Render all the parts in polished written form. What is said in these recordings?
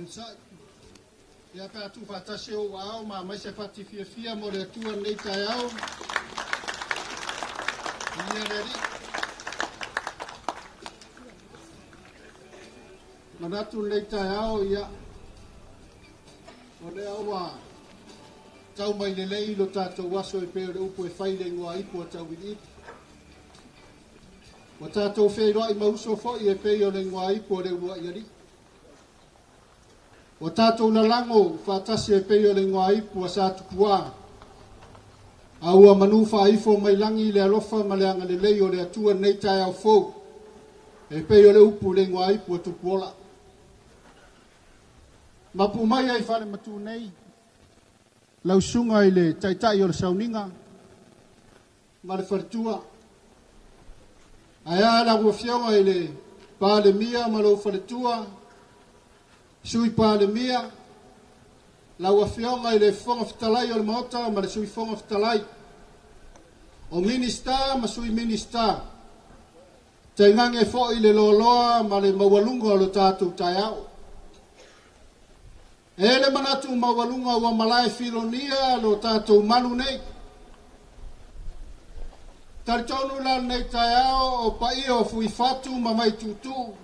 sa ia pa tu fa ta se o ao ma mai se fati fia mo le tua nei tai ao ia reri manatu nei tai ao ia o le awa tau mai le lei lo tatou waso e peo le upo e fai le ngua ipu a tau wini o tatou whai roi mauso fo i e peo le ngua ipu a le ua iari o tatou lalango whatasi e peo le ngua ipu a sa tukua a ua manu whaifo mai langi le alofa ma le anga le lei o le atua nei tai au fou e peo le upu le ngua ipu a tupuola mapu mai ai whare matu nei lau sunga i le taitai o le sauninga ma le wharitua aia la ua fionga i le pāle mia ma lau wharitua sui pāle mia la ua fionga i le whonga fitalai o le maota ma le sui whonga fitalai o minista ma sui minista taingange fo i le loloa ma le mawalunga o le tātou tai au ele manatu mawalunga wa malai filonia lo tatou malu nei tartonu la nei taiao o pai o fui fatu ma mai tutu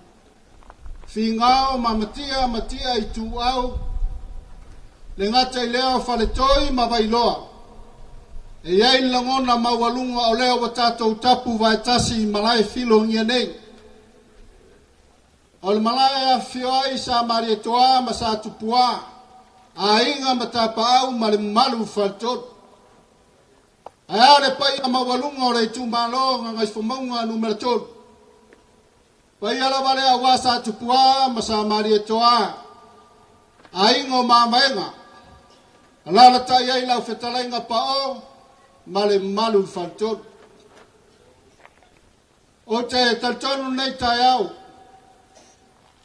fingao ma matia i tu au le ngata i leo faletoi ma vailoa e iai langona mawalunga o leo wa tatou tapu vai tasi malai filonia nei o le malaya fioai sa marietoa ma sa tupua a inga matapa au ma le malu faltot a le pai a mawalunga o le tumalo nga ngai fumaunga numero tot pai ala vale a wa sa tupua ma sa marietoa a inga o mamaenga ala la tai ai lau fetalainga pa o ma le malu faltot o te taltonu nei tai au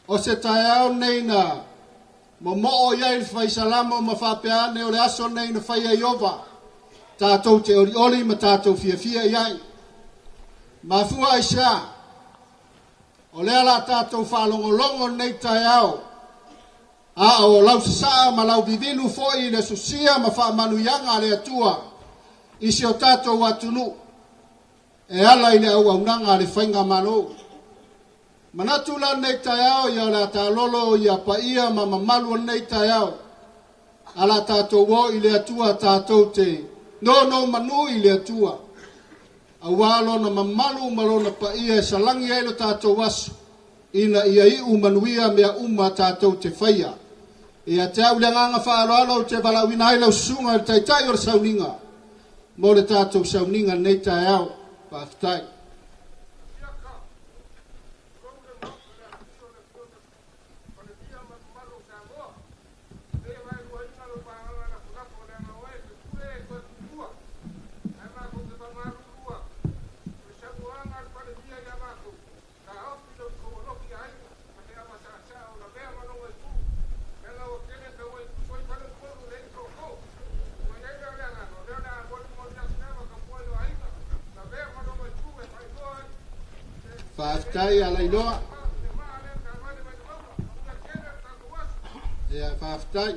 o se taeao nei na mo o iai fai salamo ma whapeane o le aso nei na whai a iova tātou te oli ma tātou fia iai ma fua ai sea o lea la tātou whalongolongo nei taeao a o lau saa ma lau vivinu foi le susia ma wha manuyanga le atua isi o tātou atunu e ala i le au aunanga le whainga mano manatu la nei taiao ia la talolo ia paia ma mamalu nei taiao ala tatou wo i le atua tatou te no manu i le atua awalo na mamalu malona paia salangi ai lo tatou wasu ina ia i umanuia mea uma tatou te whaia ia te au leanganga whaaloalo te walawina ai lau sunga le taitai o le sauninga mo le tatou sauninga nei taiao paftai Faftai ala iloa. Ya faftai.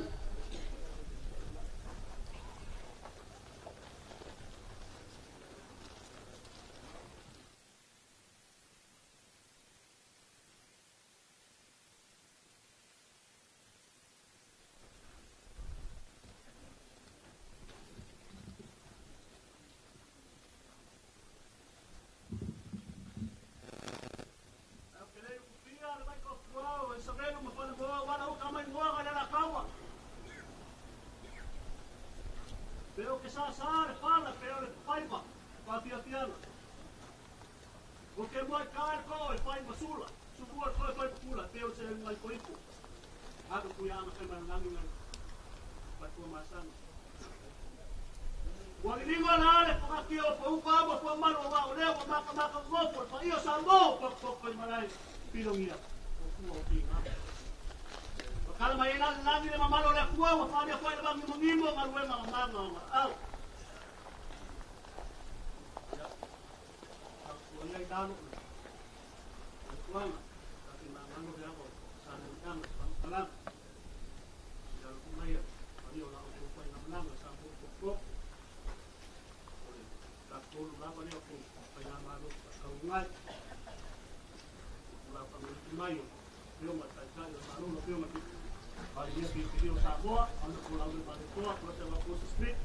dia que o Samoa, ando por lá do Paletó, trouxe uma força split.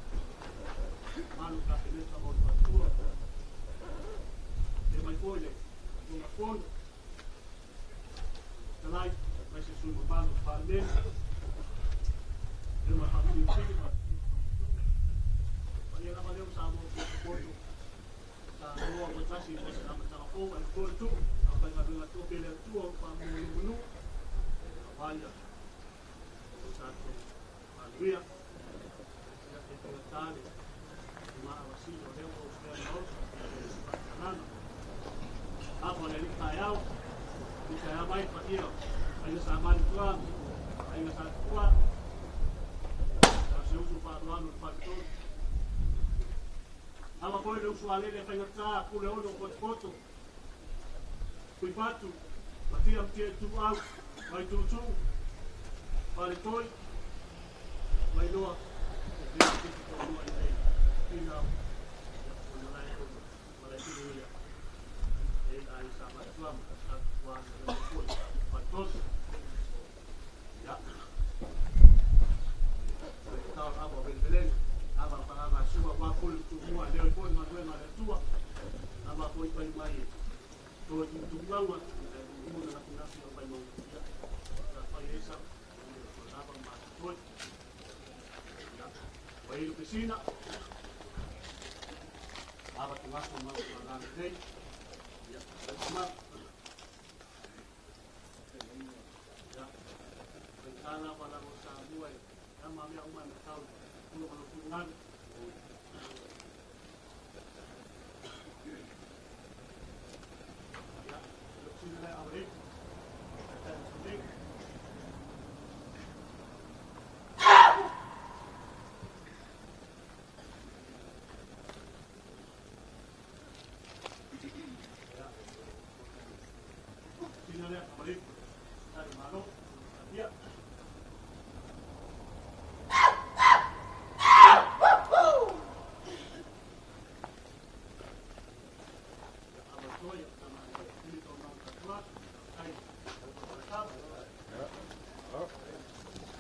Mano, capelete da mão de tua. Tem mais folha, uma folha. Lá, vai ser sua mano, para dele. Tem uma família fica. Olha, ela valeu o Samoa, o corpo. Samoa, o taxi, você na telefone, vai por tudo. Vai fazer uma topelha tua, para o menu. Olha. Aleluia. Já tem que estar uma assim, eu devo os meus a olha ele caiu, ele caiu mais para ele, aí essa mãe tua, aí essa tua, já se usa para lá no pastor. Ama foi o suale ele vai entrar por onde o foto. Cuidado, batia tu out, vai tu. Para toi, vai doa. Piscina, aba tumasok mga day, ya, sana pala mo sa buhay, ang mamaya uman na tao, puno ka ng tulungan. Ya, sino na ang rin?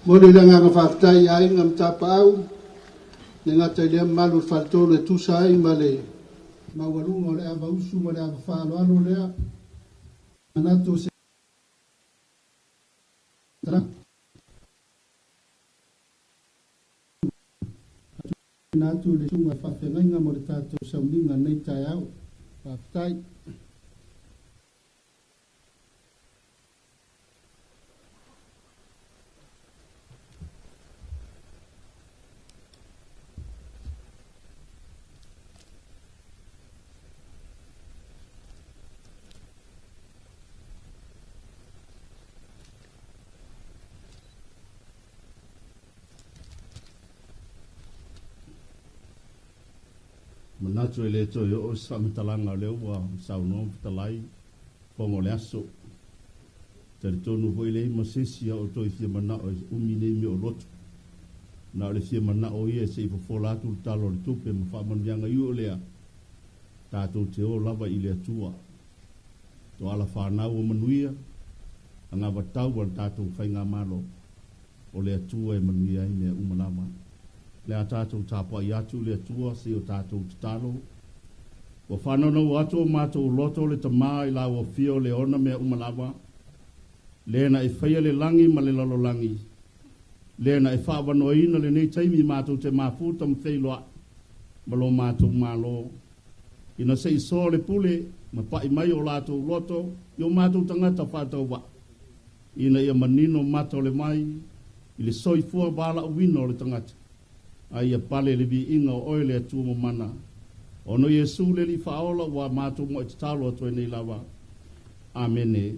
Mole langa nga whaktai ai ngam tapau, nga tai lea malu whalto le tusai ma le mawalunga o le awa usu ma le awa whaaloalo lea. Manato se tra. Natu le sunga whawhengainga mo le tātou sauninga nei tai au. Whaktai. Manatu ele to yo sa mitalanga le wa sa no talai fongo le aso ter tonu foi le masisi o to fie mana o umine mi o lot na le fie mana o ye se fo fola tu talo le tupe mo fa man yanga yu le ta to te o lava ile tua to ala fa na o manuia anga batau wa ta to fainga malo o le tua e manuia ine umalama le atatou tapo ai atu le atua se o tatou tatalo. Wa whanano atu o mātou loto le tamā i la o fio le ona mea umalawa. Le na e whaia le langi ma le lalo langi. Le na e whaavanoina le nei taimi mātou te mafuta mwhei loa. Ma lo mātou mālo. Ina se iso le pule ma pai mai o lātou loto i o mātou tangata whātau wa. Ina ia manino mātou le mai i le soifua wala uwino le tangata. Ai pale le vi inga o le atu mo mana ono Yesu le li faola wa matu mo talo to nei lava amene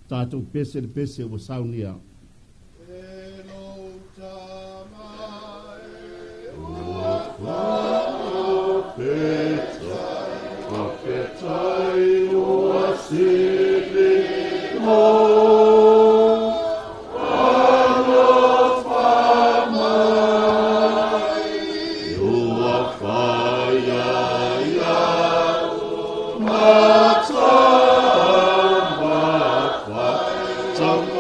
tatu pese le pese o saunia Some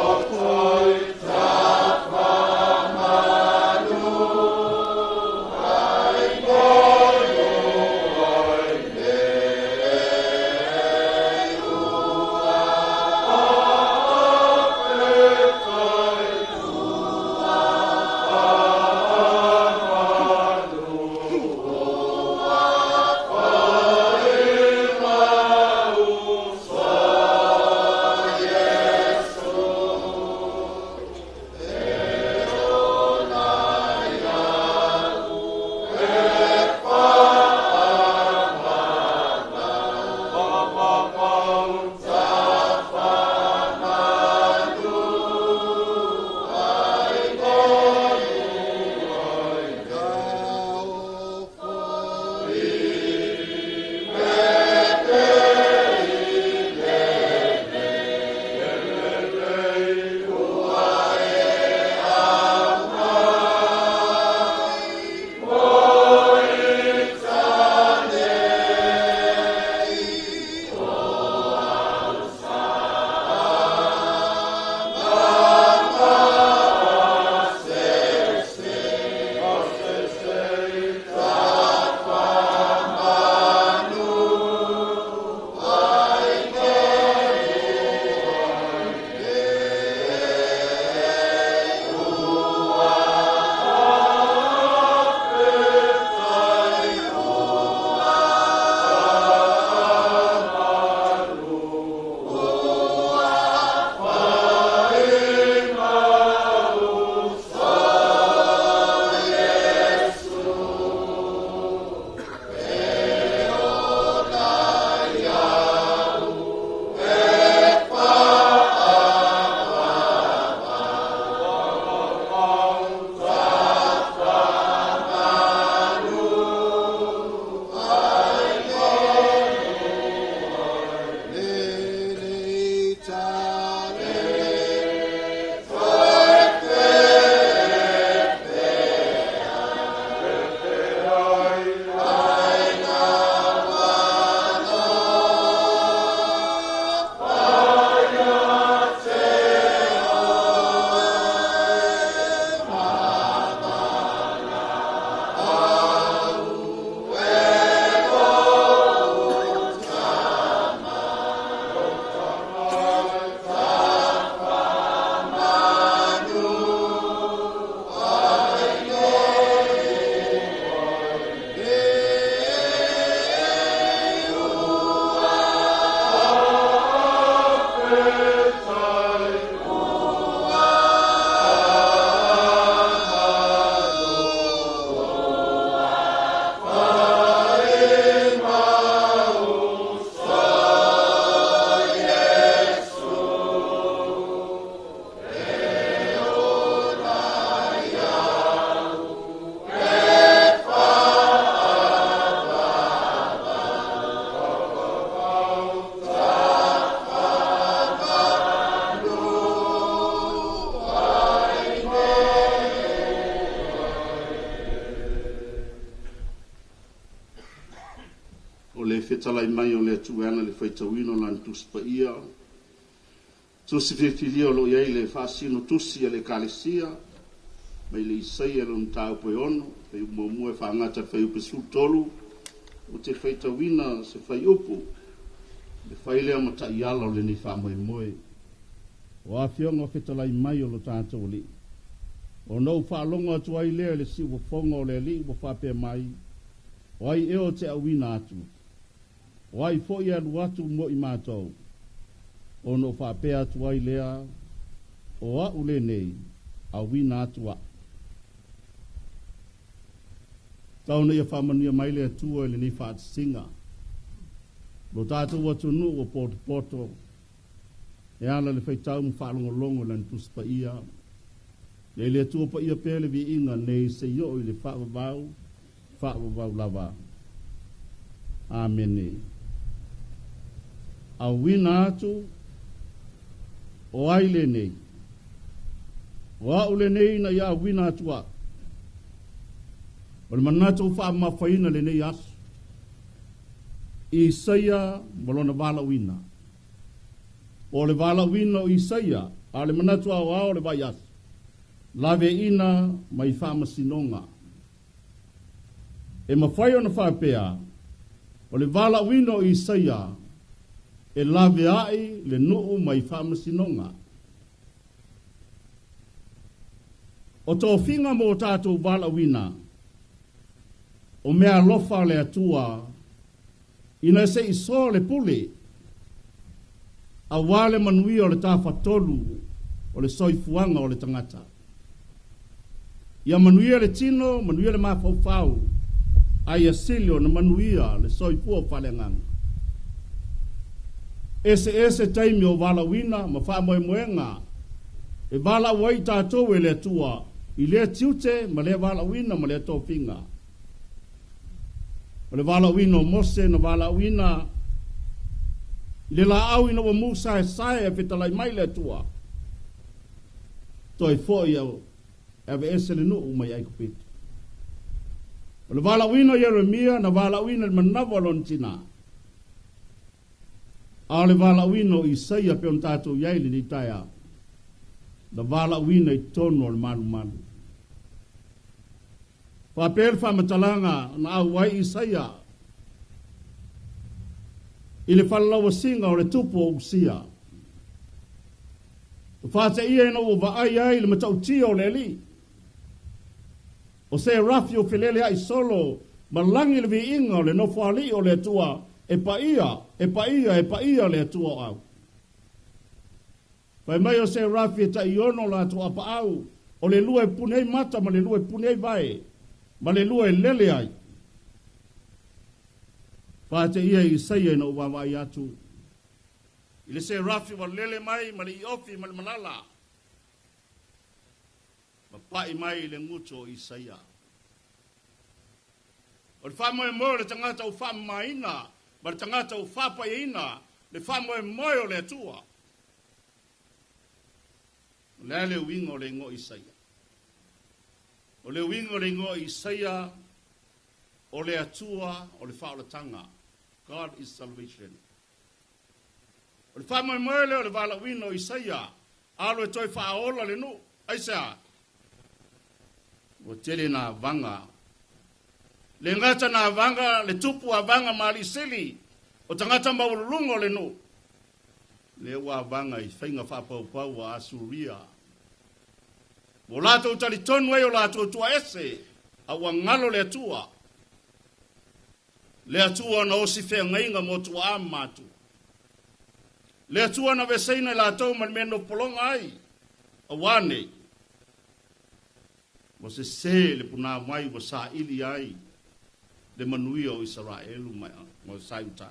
talai mai o le tuana le faitauina o lana tusi paia. Tusi fifilia o lo iai le fasino tusi a le kalesia. Mai le isaia lo ntau pe ono. Fai umomua e whaangata fai upe sultolu. O te faitauina se fai upu. Le fai lea mata iala o le ni whamoe moe. O a fionga o talai mai o lo tātou li. O nou whaalonga atu ai lea le si wa fonga o le li wa whapea mai. O ai eo te awina atu. O ai fo i anu atu mo i mātou. O no whapea atu ai lea. O a ule nei. Awina atu a. Tauna ia whamania mai lea tua ili ni whaat singa. Lo tātou watu nu o poto. E ala le whaitau mu whaalongolongo lan tuspa ia. Le le tua pa ia pele vi inga nei se yo i le whaavavau lava. Amene. A wina atu o aile nei. O aule nei na ia wina atua. O le manatu whaamawhaina le nei asu. Isaia molona vala wina. O le vala wina o Isaia. A le manatu au le vai asu. Lave ina mai whaamasinonga. E mawhai o na whapea. O le vala wina o Isaia. E lave ai le nuu mai whaamasinonga. O tō whinga mō tātou vala wina. O mea lofa le atua. Ina se iso le pule. A wale manui o le tāwhatolu. O le soifuanga o le tangata. Ia manuia le tino, manuia le mawhauwhau. Ai asilio na manuia le soifua whalenganga. Ese taimi o vala wina, ma whamoe moenga. E vala wai tātou e le atua. I lea tiute, ma lea vala wina, ma lea tō whinga. O le vala wina o Mose, na vala wina. Le la au ina wa Musa e sae e fitalai mai le atua. Toi foi au. Ave ese le nuu mai ai kupita. O le vala wina Jeremia, na vala wina le manawa lontina. A le vala wina o Isaia pe on tātou yaili ni taia. Na vala wina I tono o le manu. Whapel whamatalanga na au wai Isaia. I le whalalawa singa o le tupu o usia. Whate ia ina o vaai ai le matau tia o le li. O se rafi o felele ai solo, malangi le vi inga o le nofo ali o le tua, e pa ia le tua au. Pai mai o se rafi e ta iono la tua pa au, o le lua e punei mata, ma le lua e punei vai, ma le lua e lele ai. Pate ia I saia ina uwawai atu. Ile se rafi wa lele mai, ma le iofi, ma le malala. Ma pai mai le nguto Isaia. O le whamoe moe le tangata o whamaina, ma le tangata o whapaina, le whamoe moe o le atua. O le wingo le ngo Isaia. O le wingo le ngo Isaia, o le atua, o le whaolatanga. God is salvation. O le whamoe moe le o le wala wino Isaia, alo e toi whaola le no, aisea. O tele na vanga. Le ngata na vanga, le tupu a vanga mali sili. O tangata maulungo le no. Le wa vanga I whainga whapau a Asuria. O lato utali tonu e o lato tua ese. A wangalo le atua. Le atua na osi whea ngainga mo tua amatu. Le atua na veseina la tau man meno polonga ai. A wane. Mo se le puna mai wa sa ili ai. Le manui o Israelu mai mo sa uta.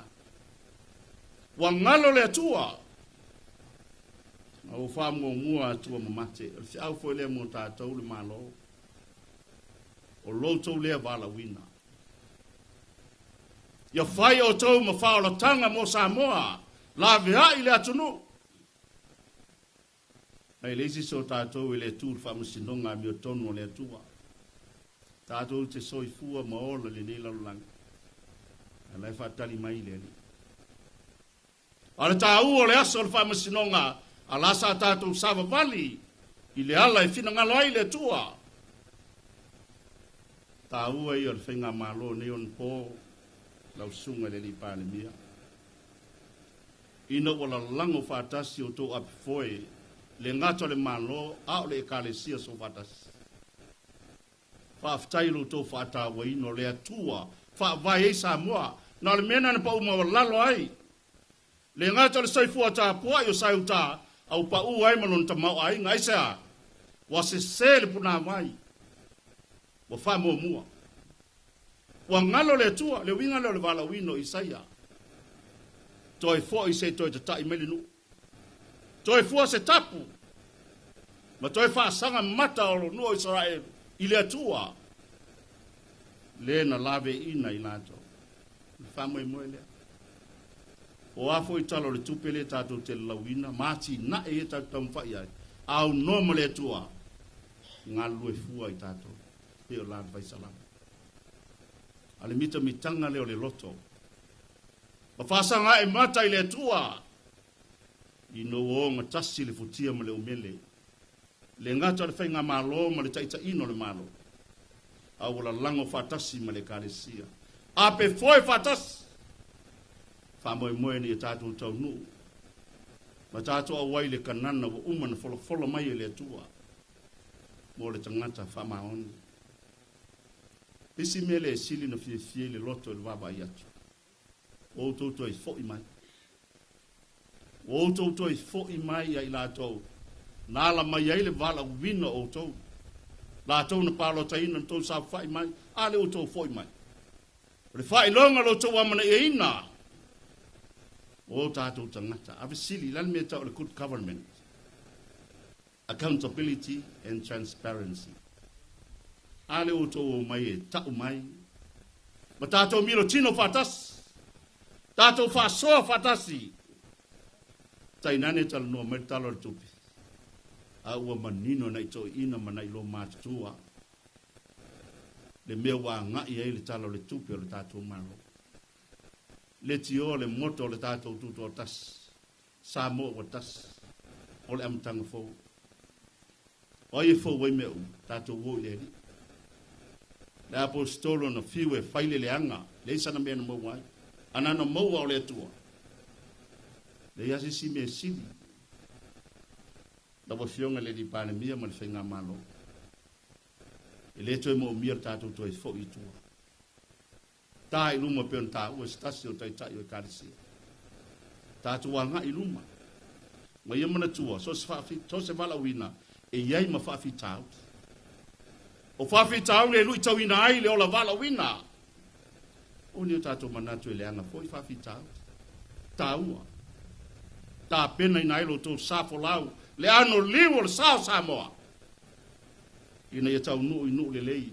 Wa ngalo le atua. O fa mo mua atua mamate. O se au foi le mo tātou le malo. O loto le vala wina. Ia fai o tau ma whaola tanga mo Samoa. La vea I le atunu. Ai leisi so tātou I le tūr whamasinonga mi o tonu o le atua. Tātou te soifua ma ola le nei lalulanga. Alai whaatali mai le li. Ale tā ua le aso le whaamasinonga, a lasa tātou sawa vali, i le ala e whina ngalo ai le tua. Tā ua i le whainga malo ne on pō, lau sunga le li pāne mia. Ina wala lango whaatasi o tō api foe, le ngata le malo, a o le ekalesia so whaatasi. Whaaftailo tō whaatawa ino le atua, whaavai e sa mua, na le mena na pa uma lalo ai. Le ngata le saifua tā pua i o sai uta, au pa ua ai manon ta mau ai, ngai sea, wa se le puna mai, wa wha mua mua. Wa ngalo le tua, le winga le wala wino i saia. Toi fo i se toi te tai melinu. Toi fo se tapu. Ma toi wha sanga mata o lo nuo Israel, i le atua. Le na lave ina i lato. Wha mua mua lea. O afo i talo le tupele tātou te lawina, māti na e tātou tamwhai ai. Au noma le tua, ngā lue fua i tātou. Peo lāna vai salama. Ale mita mitanga leo le loto. Ma whasanga e mata i le tua. I no o ngā tasi le futia ma le umele. Le ngata le whainga malo ma le taita ino le malo. Au la lango whatasi ma le kālesia. Ape foi whatasi. Whamoe moe ni e tātou tau nu. Ma tātou awai le kanana wa umana wholo mai e le atua. Mo le tangata whamaoni. Isi mele e sili na fie le loto le waba i atu. O toto e fo i mai. O toto e fo i mai ai lātou. Nāla mai ai le wala wina o tau. Lātou na pālo taina tau sa whai mai. Ale o tau fo i mai. Le whai longa lo tau amana e ina. O tātou tangata. Awe sili, lan mea tau le good government. Accountability and transparency. Ale o tō o mai e tau mai. Ma tātou miro tino whatas. Tātou whasoa whatasi. Tainane tala noa mai talo le tupi. A ua manino nei tō ina mana i lo mātutua. Le mea wā ngai e le talo le tupi o le tātou malo. Le tio le moto le tātou tuto o tas. Sā mo o tas. O le amtanga fōu. O e fōu wei meu, tātou wō i eri. Le apostolo na fiwe whaile le anga. Le isana mea na mau ai. Anana mau au le atua. Le yasi si mea sili. La wafionga le di pāne mia ma le whainga malo. E le toi mo mia tātou toi fōu i tua. Tā i luma peon tā ua stasi o tai tai o karisi. Tā tua ngā i luma. Ma ia mana tua, so se wala wina, e iai ma whaafi tāu. O whaafi tāu le lui tau ina ai le ola wala wina. O ni o tātou manatu e le anga, fo i whaafi tāu. Tā ua. Tā pena ina ilo tō sāfo lau, le ano liwo le sāo Samoa. Ina ia tau nuu i nuu le lei.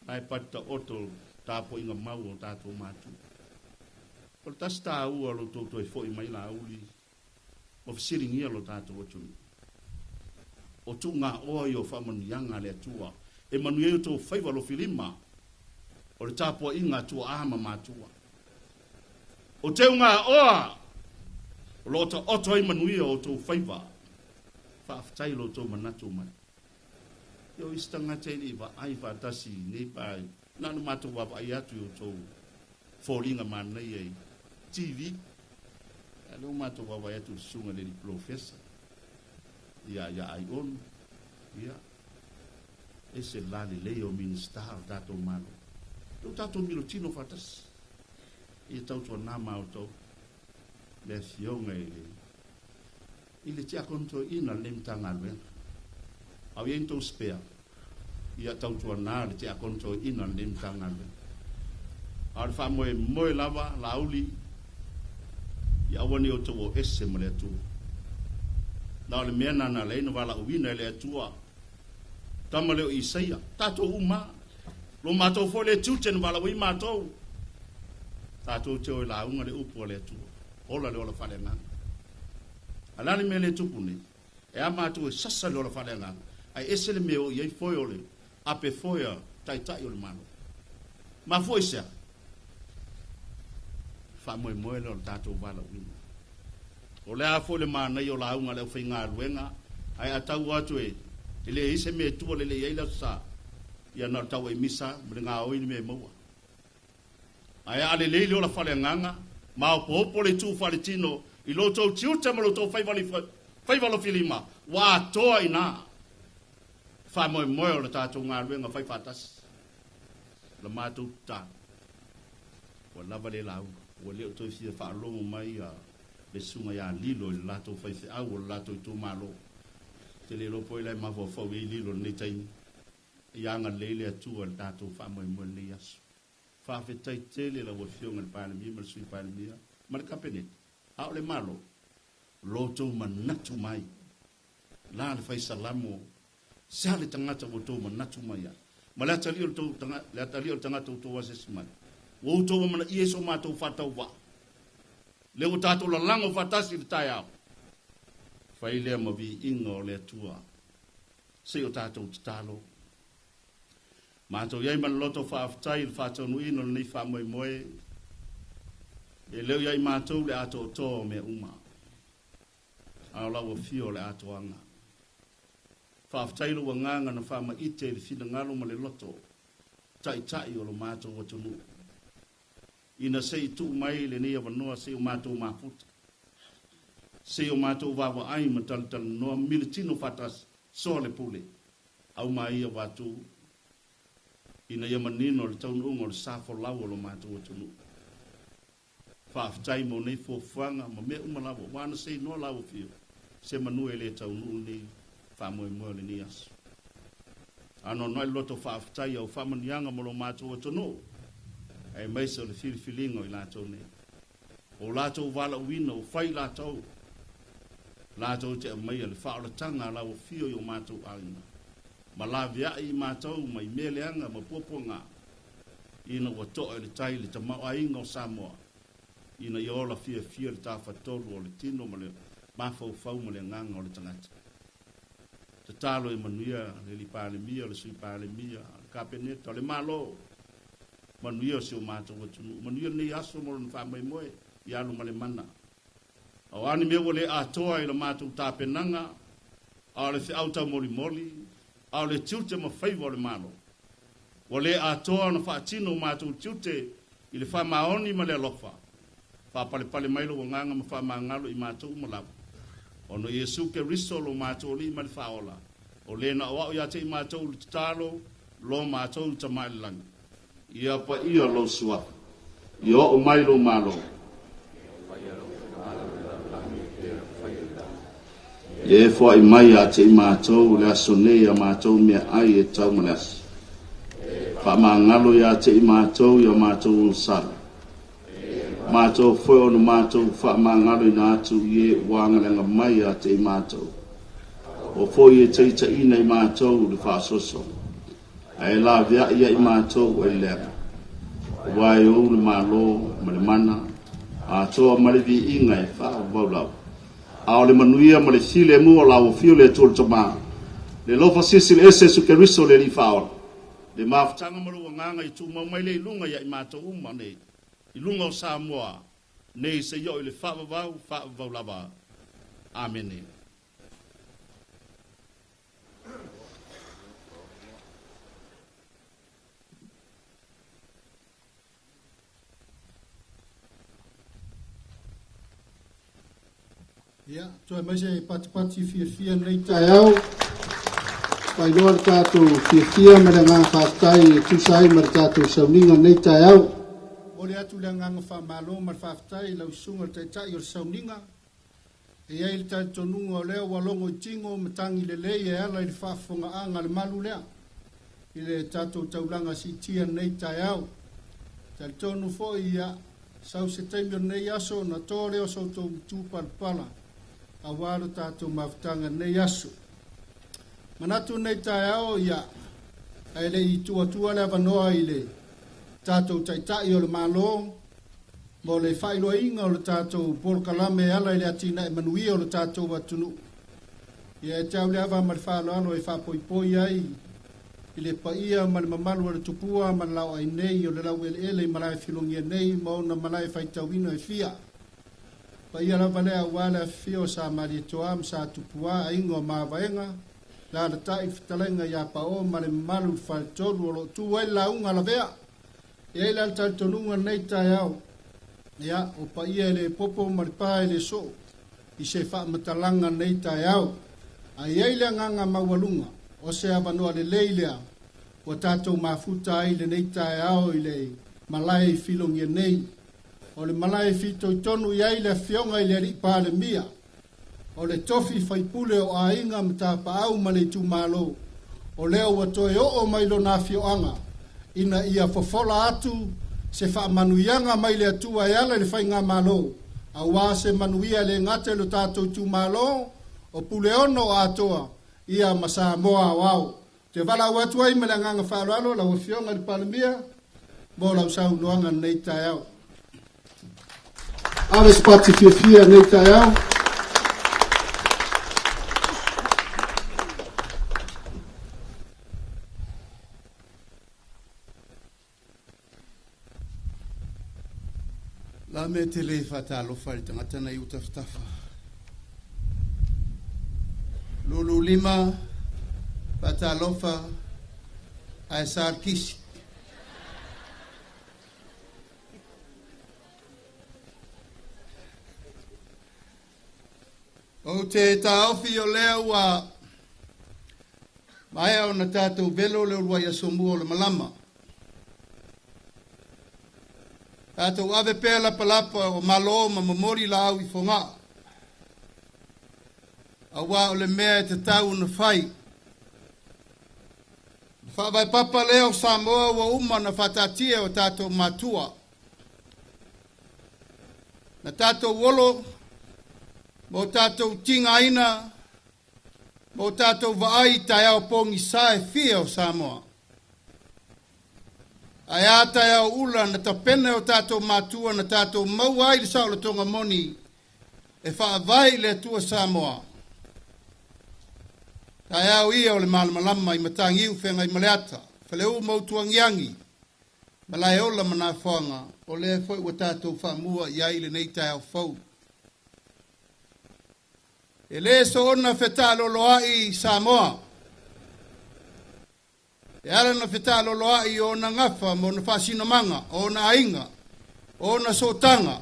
Ai pata oto tāpo inga mau o tātou mātu. O le tas tā ua lo tōtou e fo i mai la uli. O fisiringia lo tātou atunu. O tu ngā oa i o whamanianga le atua. E manu e o tō whaiva lo filima. O le tāpua inga tua ahama mātua. O te ngā oa. O lo ta oto i manu i o tō whaiva. Whaaftai lo tō manatu mai. Yo istanga te ni wa ai whatasi nei pai. Nanu mātou wawa ai atu o tō fōringa mānei ei. TV. Alo mātou wawa ai atu sunga le ni professor. Ia ai on. Ia. Ese lale leo minister tātou malo. Tō tātou milo tino whatas. Ia tautua nā mau tō. Le fionga e. Ile tia konto ina lem tanga lwen. Au ien tō spare. Ia tautua nā le tia konto ina lem tanga lwen. Au wha moe lava, lauli. Ia awani o tō o ese mo le atua. Nā le mea nana leina wala uwina le atua. Tama leo Isaia. Tātou uma. Lo mātou fo le tūten wala ui mātou. Tātou teo i la unga le upo le atua. Ola le ola whale ngā. Alani me le tupuni. E a mātou e sasa le ola whale ngā. Ai ese le meo i ei foi ole. Ape foi a tai tai o le mano. Ma foi sea. fa mo le tatou vala wina o le a fo le mana yo la unga le finga luenga ai atau atu e ile ise me tu le le ila sa ya na tau e misa bringa o ni me mo ai ale le le la fa le nganga ma po le tu fa le tino i lo to tiu te mo lo to fai valo filima wa to ina fa mo le tatou nga luenga fai fatas la matu ta o lava le lau o le to fi fa lo mai a le sunga ya lilo le lato fai fe a o lato tu malo te le lo poi le ma fo fo we lilo ne tai ya nga le le tu o tato fa mo le yas fa fe tai te le la wo fio ngal pa mi mal sui pa mi ma ka pene a le malo lo to manatu mai la le fai salamo sa le tangata wo to manatu mai ya ma la tali o to tanga la tali o tanga to wa se smai wo to mana ieso ma to fata wa le o tato la lango fatasi tai au fai le mo vi ingo le tua se o tato talo ma to yai man loto fa aftai fa to no ino ni fa mo mo e le yai ma to le ato to me uma ala wo fio le ato anga fa aftai lo nganga na fa ma ite le fina ngalo mo le loto tai o lo ma to wo to no ina sei tu mai le nia vanoa sei o matou mafuta sei o matou vava ai matal no militino fatas so le pule au mai o watu ina ia manino le tau ungo le safo lau lo matou tunu fa aftai mo nei fo fuanga ma me uma lawo wana sei no lawo fio se manu ele tau ni fa mo le nias ano no loto fa aftai o fa manianga mo lo matou tunu ai mai so le filingo I lato ne o lato vala wino fai lato te mai le fa o tanga la o fio yo mato aina ma la via I mato mai meleanga ma poponga ina o to le tai le tama ainga Samoa ina yo la fia le tafa tolu o le tino ma le ma fo mo le nganga o le tangata te talo e manuia le lipale mia le sui pale mia kapeneto le malo manuia se o mato o tunu manuia nei aso mo no fa mai moe ia no male mana o ani me wole a toa I le mato tapenanga a le fe auta moli a le tiute ma faivo le malo wole a toa no fa tino mato tiute I le fa maoni ma le lofa fa pale mai lo nganga ma fa mangalo I mato mo la ono Yesu ke riso lo mato li ma fa ola o le na o ya te mato talo lo mato tamalang ia pa ia lo sua ia o mai lo malo e fo I mai a te matou le asone ia matou mea ai e tau malas fa mangalo ia te matou ia matou sala matou foi ono matou fa mangalo ina atu ie wanga mai a te matou o foi e te ina I matou le fa soso ai la via ia I matou e le wai o le malo ma le mana a toa ma le vi inga e fa volau a le manuia ma le file mu la o fio le tol toma le lofa sisil ese su ke riso le li fa le maftanga mo lo nganga I tu mai le lunga ia I matou uma nei I lunga o Samoa nei se yo le fa vau lava amen. Ya, toi mai se pati fia nei tai au. Pai loa tātou fia me ngā whātai tu sai me tātou sauninga nei tai au. O le atu le nganga whamalo ma whātai lau sunga te tai o sauninga. E ai le tātou nunga o leo walongo I tingo me tangi le lei e ala I le whaafonga anga le malu lea. I le tātou taulanga si tia nei tai au. Tal tonu fo ia sau se taimio nei aso na tōre o sau tō tūpalpala. A wāra tātou mawhtanga nei aso. Manatu nei tai ao ia, ai le I tua le avanoa I le tātou taitai o le malo, mo le whailo inga o le tātou polkalame ala I le atina e manuia o le tātou watunu. Ia e tau le ava mari whaaloalo e whapoipoi ai, i le paia ma le mamalu le tupua ma lau ai nei o le lau ele malai filongia nei mo na malai faitauino e fia paia la valea wala fio sa mari toam sa tupua ingo ma vaenga la le tai fitalenga ya pao ma le mamalu faltolu o lo tu ai launga la vea e la taltonunga nei tai au ya o paia le popo ma le pae le so i se fa matalanga nei tai au ai ai le nganga mawalunga o se avanoa le leilea o tātou mafuta ai le nei tae ao i le malai filongia nei o le malai fito i tonu i ai le fionga i le ripa le mia o le tofi faipule o a inga mta pa au ma le tumalo o leo watoe o mai lo na fioanga ina ia fofola atu se fa manuianga mai le atua yala le fainga malo a wase manuia le ngate lo tātou tumalo o pule ono atoa ia masa moa wau te wala watu ai me nganga whaaralo la wafionga di palamia mo la usau noanga nei tai au ale spati fia nei tai au la me te le fatalo fai tangata na iuta ftafa lulu lima fatalofa ai sarkisi o te taofi o lea ua mai o na tātou velo le urua ia somu o le malama tātou ave pēr la palapa o malo ma mamori la au i fonga a wā o le mea te tau na whai. Whawai papa leo Samoa wa uma na whatatia o tātou matua. Na tātou wolo, mo tātou tingaina, mo tātou vaai tai au pongi sae fia o Samoa. Ai ata au ula na tapene o tātou matua na tātou mauai le sao le tonga moni e whaavai le tua Samoa. Tai au ia o le malamalama i matangi u whenga i maleata. Whaleu mautuangiangi. Malai ola mana whanga. O le fwoi wa tātou whamua i aile nei tai au whau. E le so ona whetalo loa i Samoa. E ala na whetalo loa i o na ngafa mo na whasinamanga, o na ainga, o na sotanga.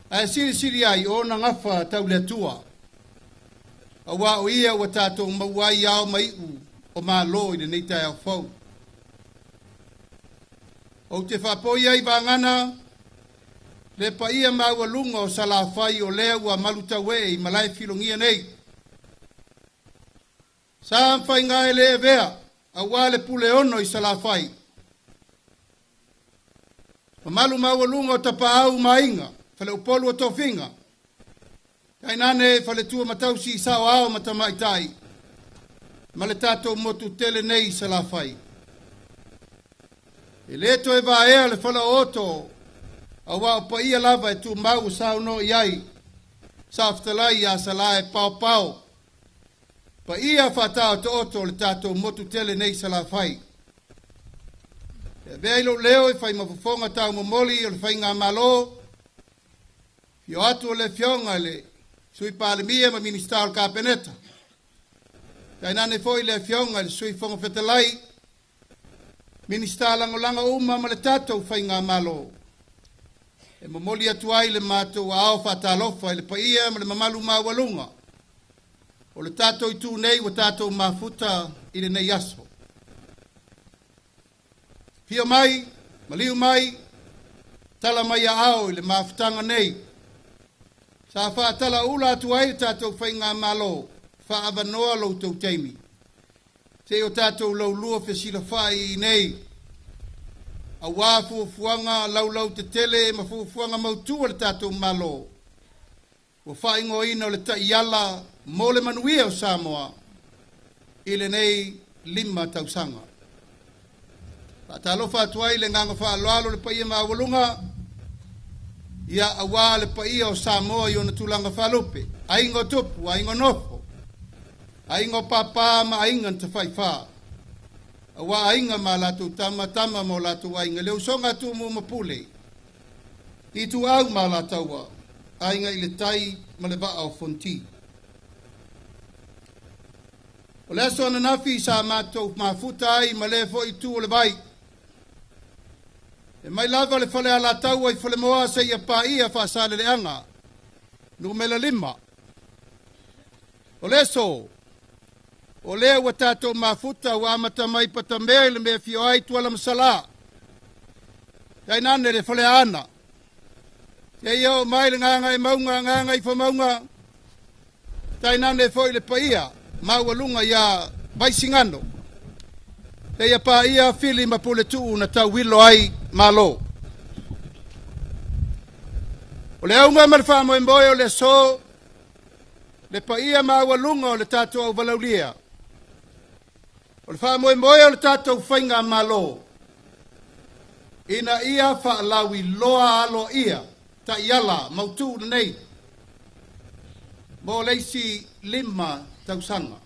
Ai siri ai o na ngafa tau le tua. Awa o ia wa tātou mauai ao mai u o malo i le nei tai au whau. O te whapoi ai vangana, le pa ia maua lunga o salawhai o lea ua malutawe i malai filongia nei. Sa mwhai ngai le vea, awa le pule ono i salawhai. Malu maua lunga o tapa au mainga, whale upolu o tofinga. Kai nane whale tua matausi i sao ao matamaitai. Ma le tātou motu tele nei salawhai. E leto e vaea le whala oto, awa o pa ia lava e tu mau sao no iai, sa aftalai a salae pao pao. Pa ia whatao to oto le tātou motu tele nei salawhai. E veilo leo e whai mafufonga tau momoli o le whai ngā malo, fio atu o le fionga le sui palemia ma ministar kapeneta. Tai nane foi le fionga le sui fonga fetalai, ministar langolanga uma ma le tātou whai ngā malo. E momoli atu ai le mātou ao whatalofa e le paia ma le mamalu mawalunga. O le tātou i tū nei wa tātou mafuta i le nei aso. Pia mai, maliu mai, tala mai a ao i le mafutanga nei. Sa whaatala ula atu ai tātou whai ngā malo, wha avanoa lau tau teimi. Te o tātou lau lua whesila whai i nei. A wā fuafuanga lau te tele ma fuafuanga mautua le tātou malo. Wa wha ingo ina o le ta iala mo le manuia o Samoa i le nei 5 tausanga. Talo fa tuai le nganga fa loalo le paia mawalunga ia awa le paia o Samoa i ona tulanga falupe. Aingo tupu, aingo nofo. Aingo papa ma ainga te fai fa. wa ainga ma latu tama mo latu ainga leo songa tu mo mapule i tu au ma lataua ainga i le tai ma le vaa o fonti o le aso nafi sa matou mafuta ai ma le fo i tu o le vai e mai lava le fale ala taua i fale moa se ia pa ia fa sale le anga numela 5 o le so o lea ua tātou mafuta ua amata mai patamea le mea fio ai tuala masala. Kai nane le fale ana. Te iau mai le nganga i maunga, nganga i whamaunga. Tai nane foi le paia, maua lunga ia vaisingano. Te ia pa ia fili mapule tuu na tau wilo ai malo. O le aunga marfa mo emboe o le so, le paia maua lunga o le tātou au valaulia. O le wha moe moe o le tātou whainga malo. Ina ia wha lawi loa alo ia. Ta iala mautu nei. Mo leisi 5 tausanga.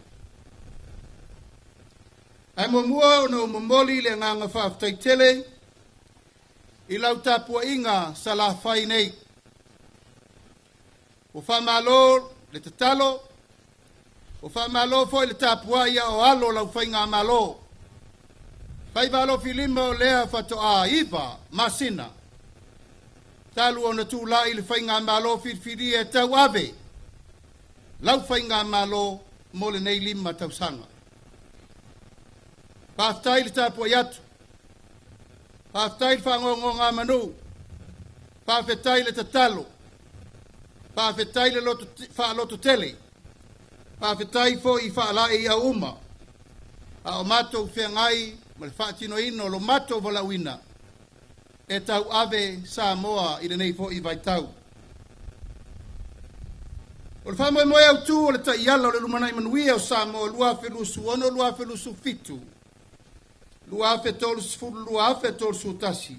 Ai mo mua o no momoli le nganga whaaftai tele. I lau tapua inga sa la whai nei. O wha malo le tatalo. O wha malo foi le tapua ia o alo lau whainga malo. Whai valo filima o lea whato a iwa masina. Talu o na tūlai le whainga malo firfiri e tau ave. Lau whainga malo mo le nei 5 tausanga. Whaftai le tapua iatu. Whaftai le whangongo ngā manu. Whafetai le tatalo. Whafetai le whaaloto tele. Whawhetai fo i whaalai i a uma. A o matou whengai, ma le whaatino ino lo matou walawina. E tau ave Samoa i le nei fo i vai tau. O le whamoe moe au tū o le ta iala o le lumanai manuia o Samoa, lua whelusu ono, lua whelusu fitu. Lua whetolu sifuru, lua whetolu sutasi.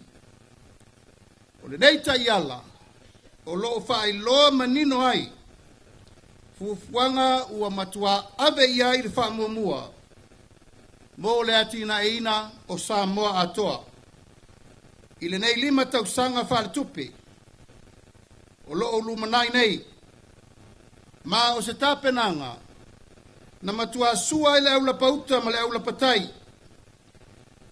O le nei ta iala, o loo whaai loa manino ai, fufuanga ua matua ave ia i le whamuamua. Mo le atina eina o Samoa atoa. I le nei 5 tausanga whaale tupe. O loo lumanai nei. Ma o se tapenanga. Na matua sua i le aula pauta ma le aula patai.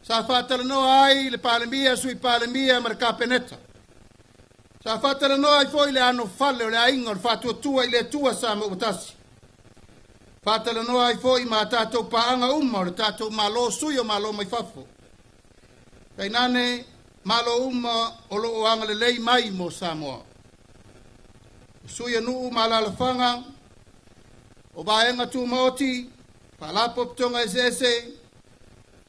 Sa whaatala noa ai le palemia sui palemia ma le kapeneta. Sa whaatala noa ai foi le ano fale o le ainga o le whaatua tua i le tua sa mo utasi. Whaatala noa ai foi ma tātou paanga uma o le tātou malo sui o malo mai fafo. Kai nane malo uma o lo o anga le lei mai mo Samoa. Sui anu ma la lafanga o vaenga tu moti palapo ptonga ese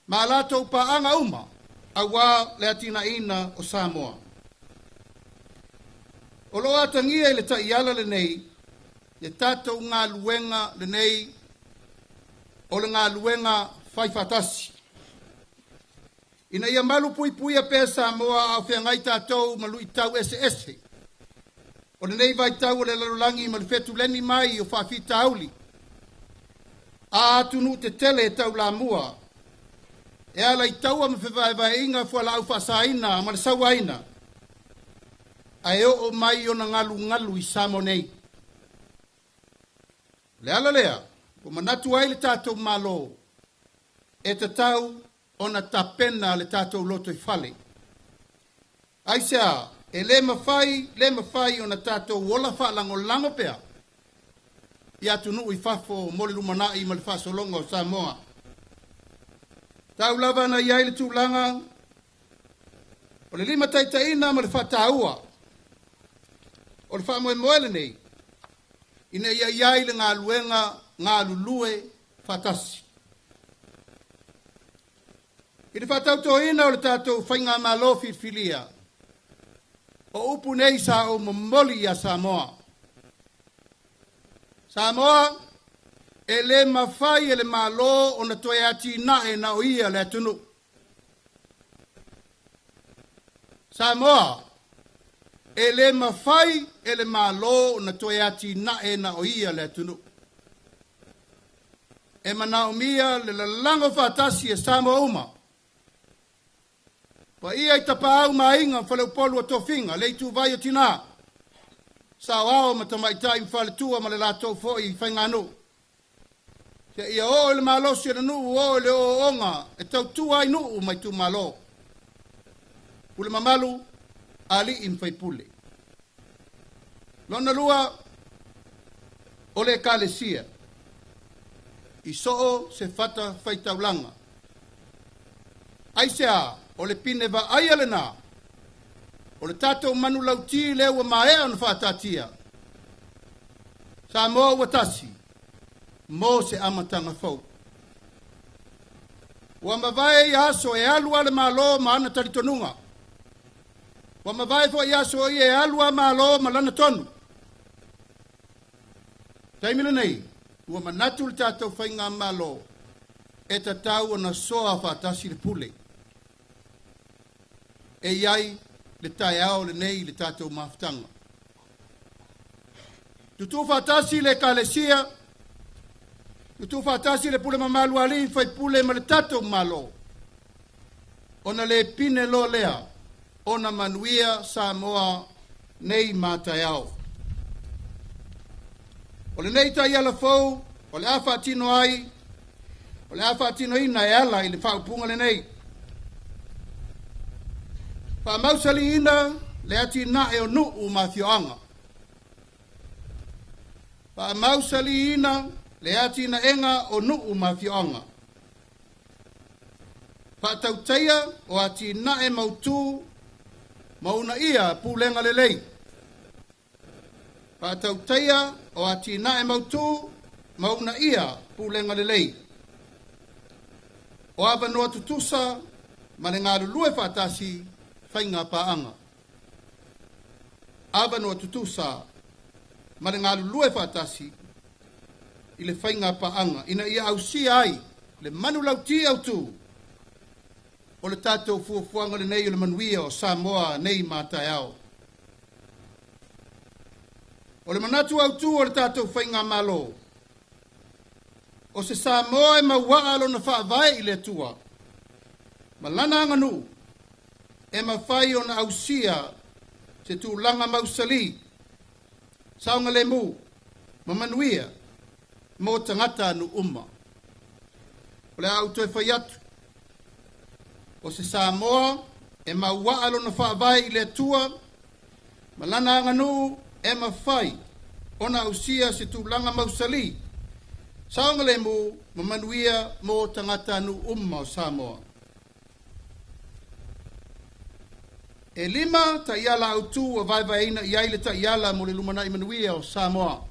ma la tau paanga uma awa le atina ina o Samoa. O lo atangia le ta iala le nei, e tātou ngā luenga le nei, o le ngā luenga whaifatasi. Ina ia malu pui pui a pesa moa au whiangai tātou malu i tau ese. O le nei vai tau le lalulangi ma le fetu leni mai o whawhita auli. A atunu te tele e tau la mua. E ala i taua ma whiwai inga fuala au whasaina ma le sauaina. Ai o mai o na ngalu i Samo nei. Le ala lea, o manatu ai le tātou malo, e te tau o na tapena le tātou loto i fale. Ai sea, e le mawhai o na tātou wola whaalango pea. I atunu i fafo mo le lumanai ma le whasolonga o Samoa. Tau lava na iai le tūlanga, o le 5 taitaina ma le whataua. O le wha moe nei, ina ia iai le ngā luenga, ngā lulue, whatasi. I le whatau tohina o le tātou whainga malo filia. O upu nei sa o mamoli a Samoa. Samoa, e le mawhai e le malo o na toe ati nae na o ia le atunu. Samoa, e le mawhai e le malo na toe ati nae na o ia le atunu. e mana umia le lalango fatasi e Samoa uma. Pa ia i tapau mainga whaleu polu a tofinga, le tu vai o tina. Sa wao matamaitai mwhale tua ma le lato fo i whainganu. Ke ia o le malo si na nuu o le o onga e tau tua i nuu mai tu malo. Pule mamalu ali in fai pule. Lona lua o le kalesia. I soo se fata fai taulanga. Aisea o le pine va aia le na. O le tatou manu lauti le ua maea ona whaatatia. Sa mo watasi. Mo se amatanga fau. Wa mawai aso e alua le malo ma ana taritonunga. Wa mawai fo aso e alua malo ma lana tonu. Taimile nei, ua manatu le tatou whainga malo e tatau ana soa whaatasi le pule. E iai le tai ao le nei le tatou maftanga. Tutu whaatasi le kalesia, tutu whaatasi le pule mamalu ali, fai pule ma le tatou malo. Ona le pine lo lea, ona manuia Samoa nei mātai ao. O le nei tai ala fau, o le awha atino ai, o le awha atino ina e ala i le whaupunga le nei. Wha mausali ina le ati na e o nuu mawhioanga. Wha mausali ina le ati na enga o nuu mawhioanga. Wha tautaia o ati na e mautu mauna ia pulenga le lei. Wha tautaia o ati na e mautu mauna ia pulenga le lei. O ava noa tutusa ma le ngā lulue whaatasi whainga paanga. Ava noa tutusa ma le ngā lulue whaatasi i le whainga paanga. Ina ia au si ai le manu lauti au tu o le tātou fuafuanga le nei o le manuia o Samoa nei mātai ao. O le manatu au tu o le tātou whainga malo. O se Samoa e mawaa alo na whaavai i le tua. Ma lana anganu e mawhai o na ausia se tūlanga mausali. Saunga le mu, ma manuia, mo tangata anu umma. O le au toe whai atu. O se Samoa e mawaa alo na whaavai i le tua. Ma lana anganu e mawhai o na ausia se tūlanga mausali. Saunga le mu, ma manuia, mo tangata anu umma o Samoa. E lima ta iala au tu a vaivaina i aile ta iala mo le lumana i manuia o Samoa.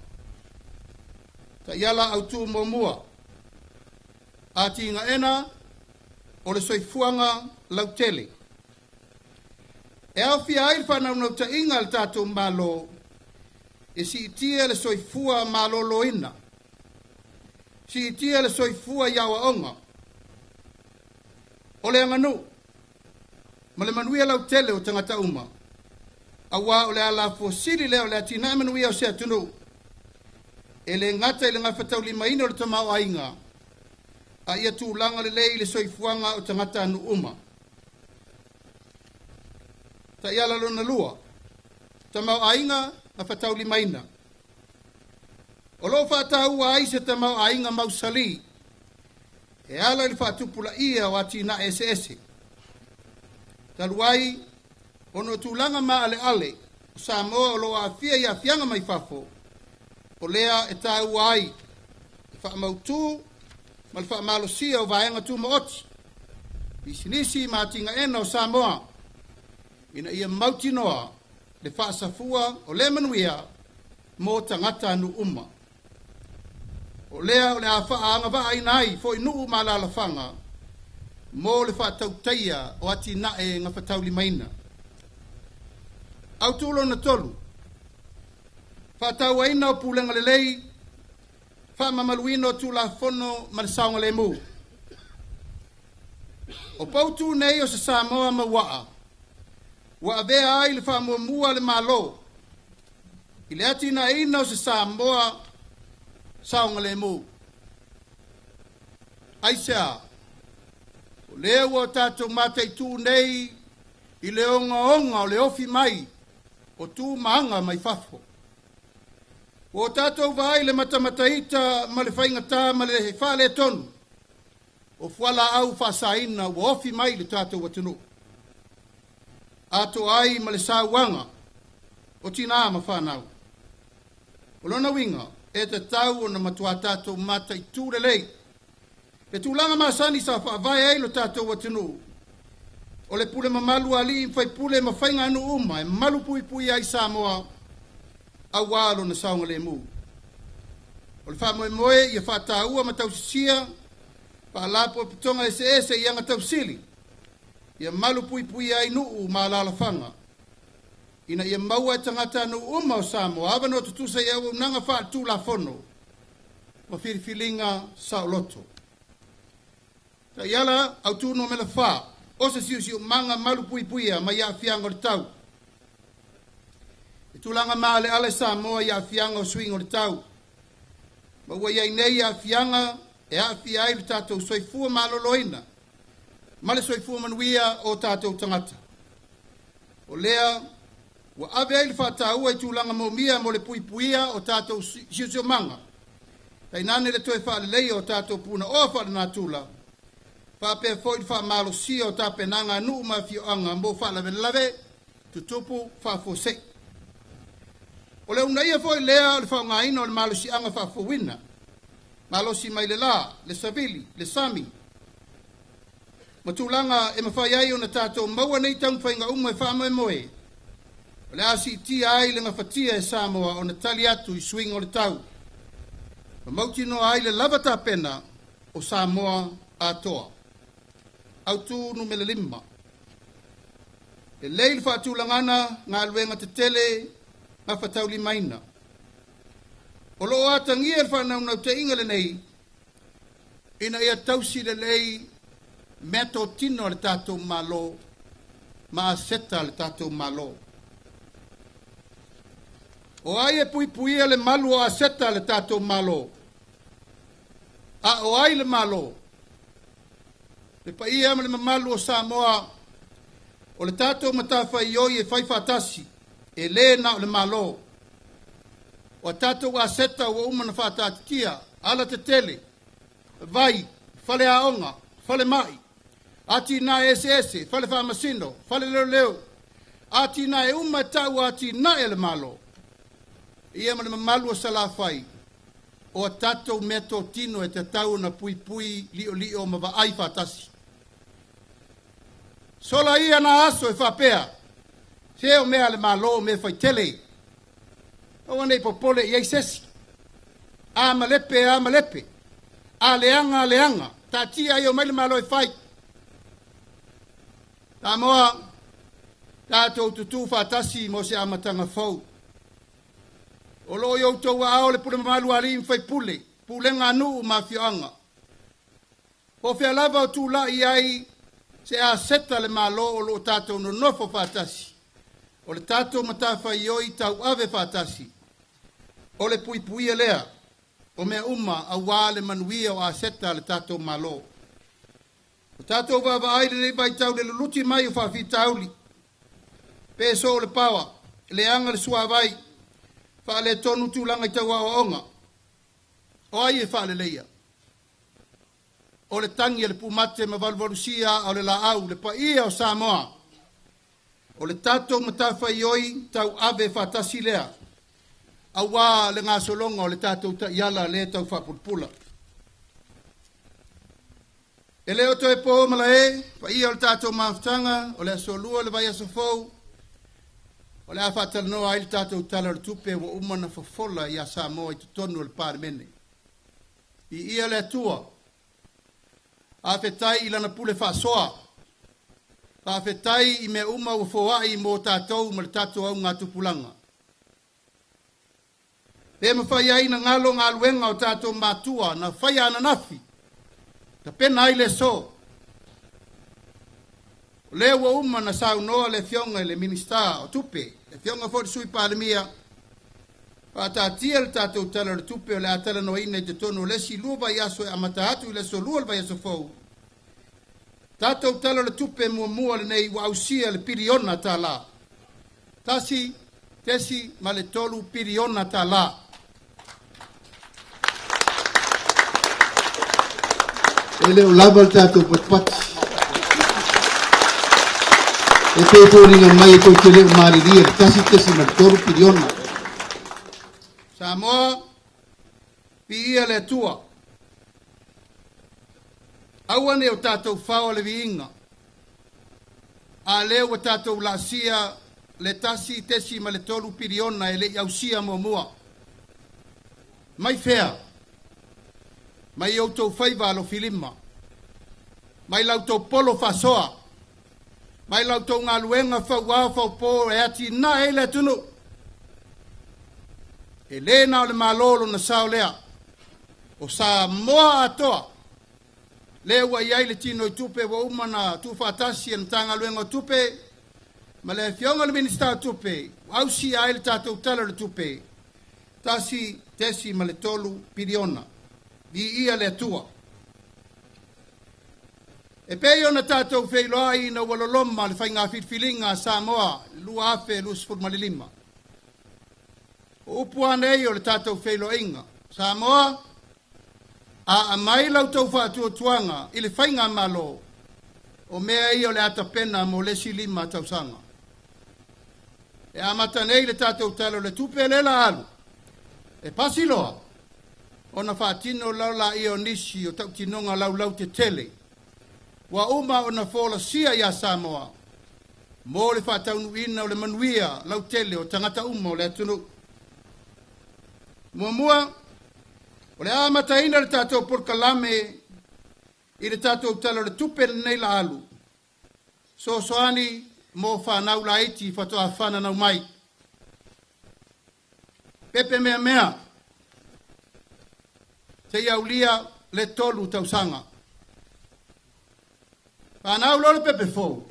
Ta iala au tu mo mua. Ati inga ena o le soifuanga lautele. E au fia aile whanau nau ta inga le tatou malo e si itia le soifua malo loina. Si itia le soifua yawa onga. O le anganu. Ma le manuia lau tele o tangata uma. Awa o le ala fosili leo le atina manuia o se atunu. E le ngata i le ngawhatau lima ina o le tamau ainga. A ia tūlanga le lei le soifuanga o tangata anu uma. Ta ia lalo na lua. Tamau ainga ngawhatau lima ina. O lo whatau a aise tamau ainga mausali. E ala le whatupula ia o atina ese. Taluai, ono tūlanga ma ale ale, o Samoa o loa afia i afianga mai fafo, o lea e tau ai, e wha mautu, ma le wha malosia o vaenga tu maoti, nisi ma tinga ena o Samoa, ina ia mauti noa, le wha safua o le manuia, mo tangata anu umma. O lea o le a wha anga wa ainai, fo inu ma la lafanga, mo le whaatautaia o ati nae ngā whatau limaina. Au tūlo na tolu. Whaatau aina o pūlenga le lei, whaamamaluina o tūla whono ma le saunga le mu. O pautu nei o se Samoa ma waa. Wa avea ai le whaamuamua le malo. I le ati na ina o se Samoa saunga le mu. aisea. O lea ua tātou mātai tū nei i le onga o le ofi mai o tū maanga mai fafo. O tātou vai le matamataita ma le whaingatā ma le whale tonu. O fuala au whasaina o ofi mai le tātou watunu. Ato ai ma le sauanga o tina ma whanau. O lona winga e te tau o na matua tātou matai tū le lei. E tūlanga masani sa whaavai ai lo tātou watunu. O le pule mamalu ali fai pule ma whainga anu uma e malu pui pui ai Samoa a walo na saunga le mu. O le whamoe moe i a whataua ma tausisia pa lapo e putonga ese i anga tausili. I a malu pui pui ai nuu ma la fanga. Ina i a maua e tangata anu uma o Samoa ava no tutusa i au nanga wha tu la fono. Ma whirifilinga sa loto. Ta iala au tūno me la wha. O se siu manga malu pui pui a ma ia fianga o le tau. E tūlanga maa le ale Samoa ia fianga o swing o le tau. Ma ua iai nei ia fianga e a fia ai le tātou soifua maloloina. Ma le soifua manuia o tātou tangata. O lea, ua ave ai le whātāua i tūlanga maumia mo le pui puia o tātou siu manga. Tai nane le toe wha le lei o tātou puna o wha le nā tūla. Whape foi wha malo si o tape nanga nu ma fio anga mo wha lave tutupu wha fo se. O le unaia foi lea le wha ngā ina o le malo si anga wha fo wina. Malo si mai le la, le savili, le sami. Matulanga e mawhai ai o na tātou maua nei tang whainga umo e wha moe moe. O le asi tia ai le ngawhatia e Samoa o na tali atu i swing o le tau. Ma mautino ai le lavata pena o Samoa atoa. Autu numele 5. E leil whaatu langana ngā luenga te tele ngā whatau limaina. O loo atangia e whanau nau te ingale nei, ina ia tausi le lei meto tino le tātou malo, ma seta le tātou malo. O ai e pui puia le malu o a seta le tātou malo. A o ai le malo. Le pa ia ma le mamalu o Samoa, o le tātou matawhai ioi e whaiwhatasi, e le na o le malo. O tātou a seta o umana whatatitia, ala te tele, vai, whale aonga, whale mai, ati na ese, whale whamasino, whale leo, ati na e umatau ati na e le malo. Ia ma le mamalu o salawhai, o tātou meto tino e te tau na pui pui lio ma va ai whatasi. Sola ia na aso e whapea. Se o mea le malo me whai tele. O anei popole i eisesi. A malepe. A leanga. Ta tia i o mai le malo e whai. Ta moa. Tātou tutu whatasi mo se amatanga fau. O lo i outou a ao le pule mamalu alim whai pule. Pulenga anu ma fioanga. O fea lava o tū la i ai se a seta le malo o lo tātou no nofo whatasi. O le tātou matawhai ioi tau ave whatasi. O le pui pui lea. O mea uma a wā le manuia o a seta le tātou malo. O tātou wawa aile le vai tau le luluti mai o whawhi tauli. Peso o le pawa. Le anga le sua vai. Wha le tonu tūlanga i tau a onga. O ai e wha le leia. O le tangi le pumate ma valvalusia o le laau le paia o Samoa. O le tātou matawhai ioi tau ave whatasi lea. A wā le ngā solonga o le tātou ta iala le tau whapulpula. E leo toi po mala paia o le tātou maftanga, o le asolua le vai asofou. O le awhatala noa ai le tātou tala le tupe wa umana fafola i a Samoa i tutonu le pārmene. I ia le atua. A fetai i lana pule whasoa. A fetai i me uma o fawai mo tātou ma le tātou au ngā tupulanga. E ma whai ai na ngalo ngā luenga o tātou mātua na whai ana nafi. Ta pena ai le so. Le ua uma na sau noa le fionga le minista o tupe. Le fionga fo sui palemia. Whaatatia le tātou tala le tupe o le atala no ina te tono lesi lua vai aso e amata atu i le so lua le vai aso fau. Tātou tala le tupe mua le nei wa ausia le piriona tā la. Tasi, tesi, ma le tolu piriona tā la. Ele o lava le tātou patpati. E pēpō ringa mai e koe te leo mariria, tasi ma le tolu piriona. Samoa, pi ia le tua. Awane o tātou whao le viinga. A leo o tātou la sia le tasi tesi ma le tolu piriona e le iausia mua. Mai fea. Mai au tau whaiva alo filima. Mai lau tau polo fasoa. Mai lau tau ngā luenga whau pō e ati na e le tunu. E le na o le malolo na sao lea. O sa moa atoa. Le ua iai le tino i tupe wa umana tu whatasi e tanga luenga tupe. Ma le fionga le minista tupe. Au si ai le tātou tala le tupe. Tasi, tesi ma le tolu piriona. Di ia le atua. E pei ona tātou wheiloa i na waloloma le whainga whitwhilinga Samoa, lua afe, lua sifur malilima. O upuane i o le tātou wheiloa inga. Samoa, a mai lau tau whaatua tuanga i le whainga malo, o mea i o le atapena mo lesi lima tausanga. E amata nei le tātou talo le tupe lela alu. E pasiloa, ona whaatino laula i o nisi o tau tinonga lau te tele. Wa uma ona fola sia ia Samoa. Mo le whaataunu ina o le manuia lau tele o tangata uma o le atunu. Mua, o le amata ina le tātou porkalame i le tātou talo le tupe nei la alu. So soani mo whanau la iti whatoa whananau mai. Pepe mea. Te iaulia le tolu tausanga. Whanau lo le pepe fou.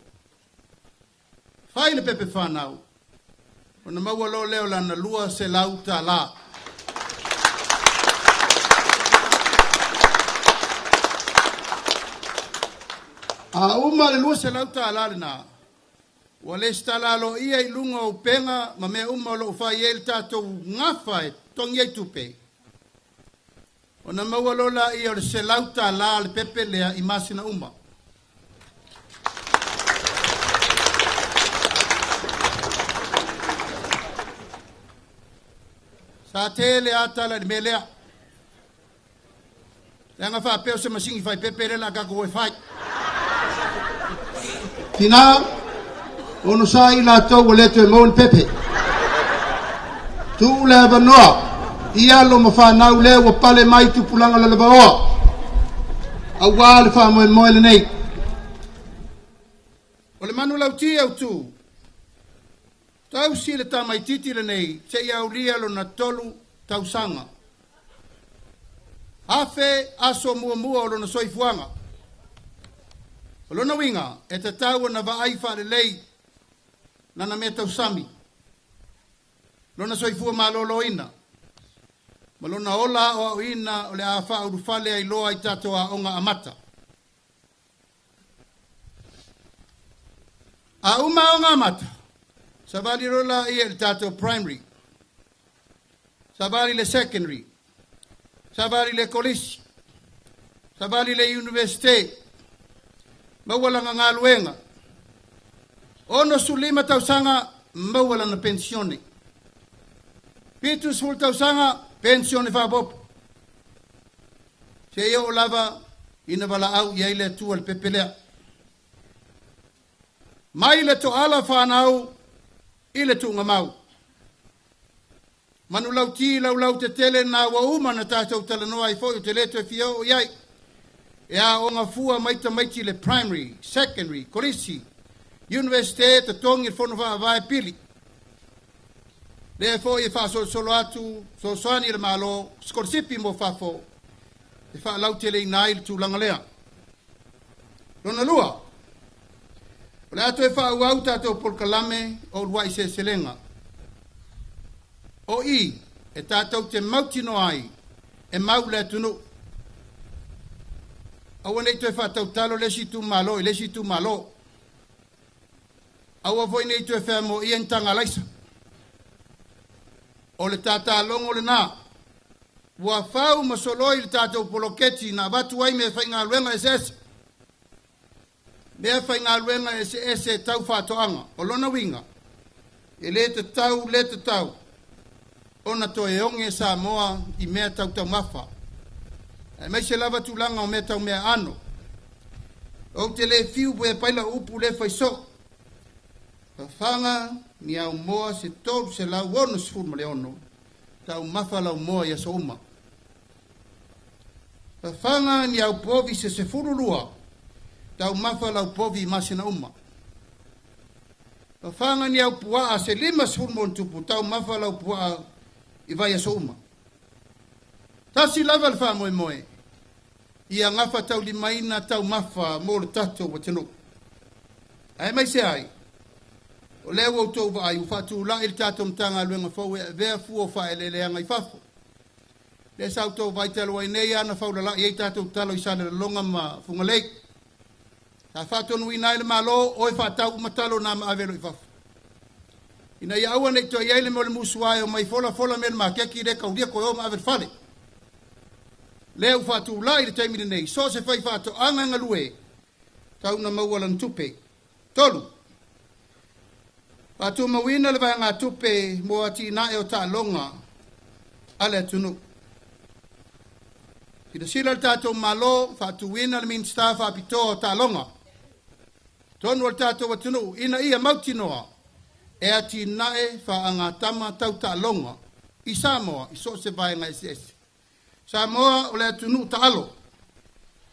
Whai le pepe whanau. O na maua lo leo lana lua se lau ta la. A uma le lua se lau ta la le na. Wa le stala lo ia i lunga o penga ma mea uma lo whai e le tātou ngafa e tongi e tupe. O na maua lo la ia o le se lau ta la le pepe lea i masina uma. Sa te le atala ni melea. Lenga wha peo se masingi whai pepe la kako e whai. Tina, ono sa i la tau le tu e maun pepe. Tu le avanoa, i alo ma whanau le wa pale mai tu pulanga le levaoa. A wale wha moe le nei. O le manu lau ti au tu. Tau si le tamai titi le nei, se iau lia lo na tolu tausanga. Afe aso mua o lo na soifuanga. O lo na winga, e te tau na vaaifa le lei, na na me tausami. Lo na soifua malolo ina. Ma lo na ola o au ina o le afa urufale ai loa i tato a onga amata. A uma onga amata. Sabali rola i el tato primary. Sabali le secondary. Sabali le college. Sabali le university. Mawala nga luenga. Ono sulima tausanga mawala na pensione. Pitu sul tausanga pensione fa bop. Se yo lava ina vala au ia ile tu al pepelea. Mai le to ala fanau ile tu ngamau. Manu lau te tele na wa uma na tātou talanoa i fōi te leto e fio iai. E a o ngā fua maiti le primary, secondary, kolisi, university te tongi whono wha vai pili. Le fōi e wha solo atu, so soani le malo, skorsipi mo whafo, e wha lau tele i nai le tu langalea. Lona lua. O le atu e wha uau tātou polkalame o lua i se selenga. O i, e tātou te mautino ai, e mau le tunu. Awa nei toi whātau talo lesi tu malo, lesi tu malo. Awa voi nei toi whea mo ian tanga laisa. O le tata longo le nā. Wa whau masoloi le tātou poloketi na watu ai me whainga luenga SS. Mea whainga luenga SS tau whātoanga, o lona winga. E le te tau. Ona to e onge sa moa i mea tau mafa. E mai se lava tulanga o mea tau mea ano. O te le fiu bue paila upu le whaiso. Whanga ni au moa se tolu se lau ono se furma le ono. Tau mafa lau moa ia so uma. Whanga ni au povi se furulua. Tau mafa lau povi masina uma. Whanga ni au pua se lima se furma ontupu. Tau mafa lau pua i vai a so uma. Tasi lava le wha moe. Ia ngafa tau limaina tau mafa mo le tatou wa tino. Ai mai se ai. O leo au tau wa ai ufatu la il tatou mtanga luenga fau e vea fuo fa ele leanga i fafo. Le sa tau vai talo ai nei ana fau la i tatou talo i sana longa ma funga leik. Ta fatu nui nai le malo o e fatau matalo na ma avelo i fafo. Ina ia aua nei toa iaile mo le musuai o mai fola men ma keki re kaudia ko o ma avel fale. Leo fatu lai le taimi nei, so se fai fatu anga ngalue, tau na maualan tupe. Tolu. Fatu mawina le vanga tupe mo ati na e o ta longa, ale tunu. Kida sila le tato malo, fatu wina le min staff apito o ta longa. Tonu le tato wa tunu, ina ia mautinoa, e ati nae fa anga tama tau ta longa, i Samoa, i so se vai nga SS. Samoa o le tunu talo.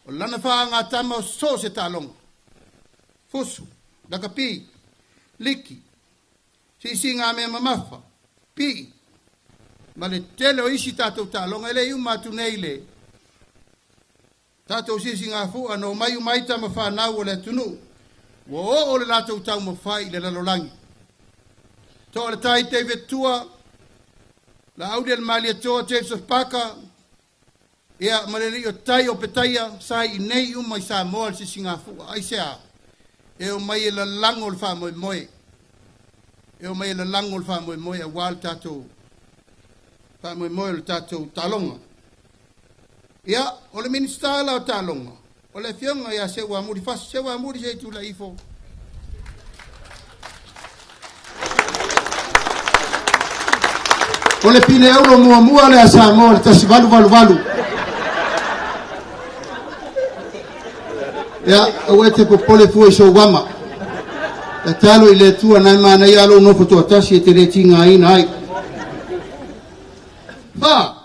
O lana wha ngā tama o so se talonga. Fusu, dakapi, liki, si ngā mea mamafa, pi, ma le tele o isi tātou talonga, ele iu matu nei le. Tātou si ngā fua no mai umaita ma whanau o le tunu. O le lātou tau ma whai le lalolangi. Tō le tai te vetua, la audia le malia toa te paka, ia mareri o tai o petaia sai i nei umai sa moa si Singapura ai sea e o mai la lango le fa moe e o mai la lango le fa moe a wal tato fa moe le tato talonga ia o le minister la talonga o le fionga ia se wa muri fas se wa muri se tu la ifo o le pine euro mua le asa mo le tasivalu valu ya awete po pole fu so wama e talo ile tua na mana ia lo no foto tasi te le tinga ina ai ba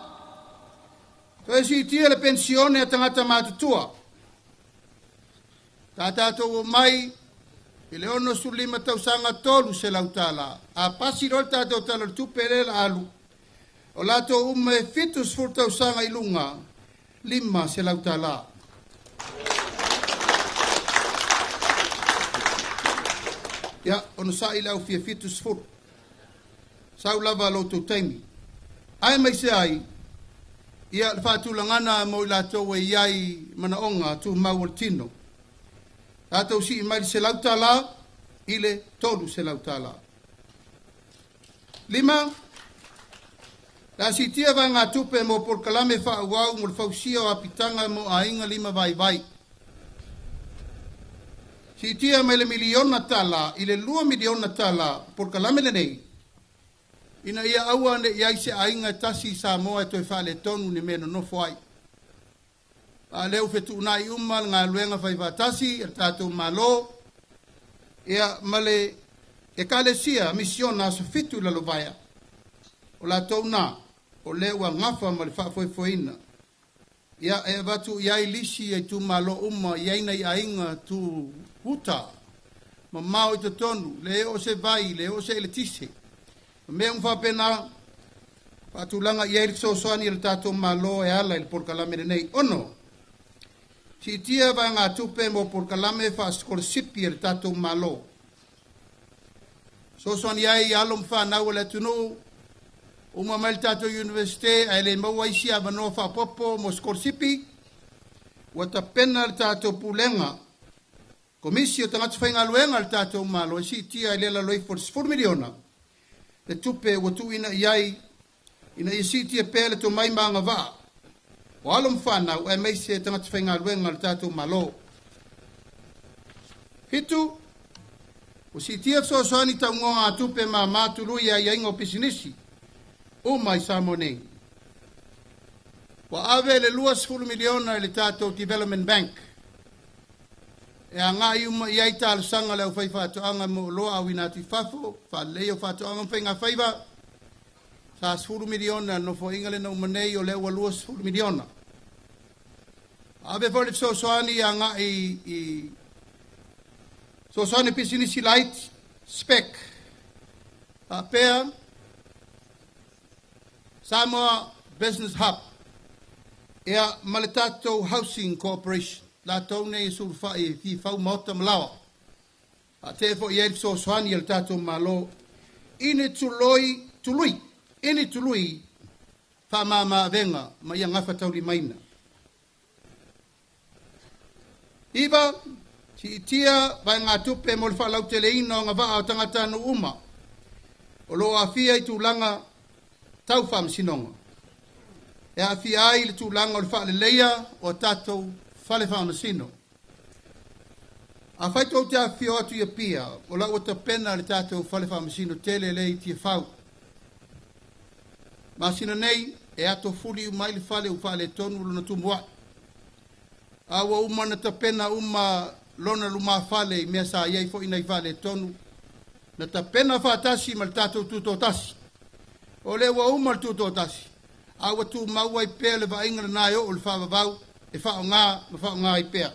to si tie le pensione tangata matutua tata to mai ile ono sulima tau sanga tolu se lautala a pasi rolta to talo tu perel alu o lato umme fitus furtau sanga ilunga lima se lautala ya ono sa ila o fia fitus fur sau lava lo to taimi ai mai se ai ia fa tu langana mo la to we yai mana onga tu mawaltino ato si mai se lautala ile tolu se lautala lima la sitia vanga tupe mo por kalame fa wau mo fausio apitanga mo ainga lima vai si tia mele miliona tala, ile 2 miliona tala, por kalame le nei. Ina ia aua ne ia se ainga tasi Samoa to fale tonu ni meno no foi. A leu fetu nai umal nga luenga fai tasi, el tato malo, ia male e kalesia misiona so fitu la lovaya. O la tona, o lewa ngafa male fa foina. Ia e watu ia ilisi e tu malo ia ina ia inga tu huta. Ma mau i te tonu, leo se vai, leo se ele tise. Me un fa pena, watu langa ia ili soani il tato malo e ala il porkalame nei. Ono, si tia va ngā tupe mo porkalame fa skorsipi il tato malo. Soani ia i alom fa nau le tunu, uma mai tato universite ai le maua isi a manoa whapopo mo skorsipi wa ta pena le tato pulenga komisi o tangata whainga luenga le tato malo isi tia ai lela loi for 4 miliona le tupe wa tu ina iai ina isi tia pele to mai maanga waa o alum whana o e meise tangata whainga luenga le tato malo hitu o si tia so soani tau ngonga tupe ma matulu ia ingo pisinisi o mai samone wa ave le 2 miliona le tato development bank e anga iuma ia tal sanga le fai fato anga mo lo awina ti fafo fa leo fato anga fenga faiva sa 2 miliona no fo ingale no monei o le 2 miliona ave for so soani anga i so soani pisinisi light spec a pair Samoa Business Hub ea Maletato Housing Corporation la tone sulfa e fi fau mota malawa a te fo ye so soani el tato malo ine tului ine tului fa mama venga ma ia ngafa tauli maina iba si tia vai nga tupe mo fa lau tele ino nga va tangata no uma o lo afia i tulanga tau fam sinonga e afia ai le tulanga o fa le leia o tato fale fam sino a fai to tia fio atu ia pia o la o pena le tato fale fam sino tele le ti fau ma sino nei e ato fuli mai le fale u fale tonu no tumwa awa uma na pena uma lona luma fale me sa ye fo ina fale tonu na pena fa tasi mal tato tuto tasi o le wa uma tuto tasi awa tu maua i pele va inga na yo o le fa vau e fa nga i pe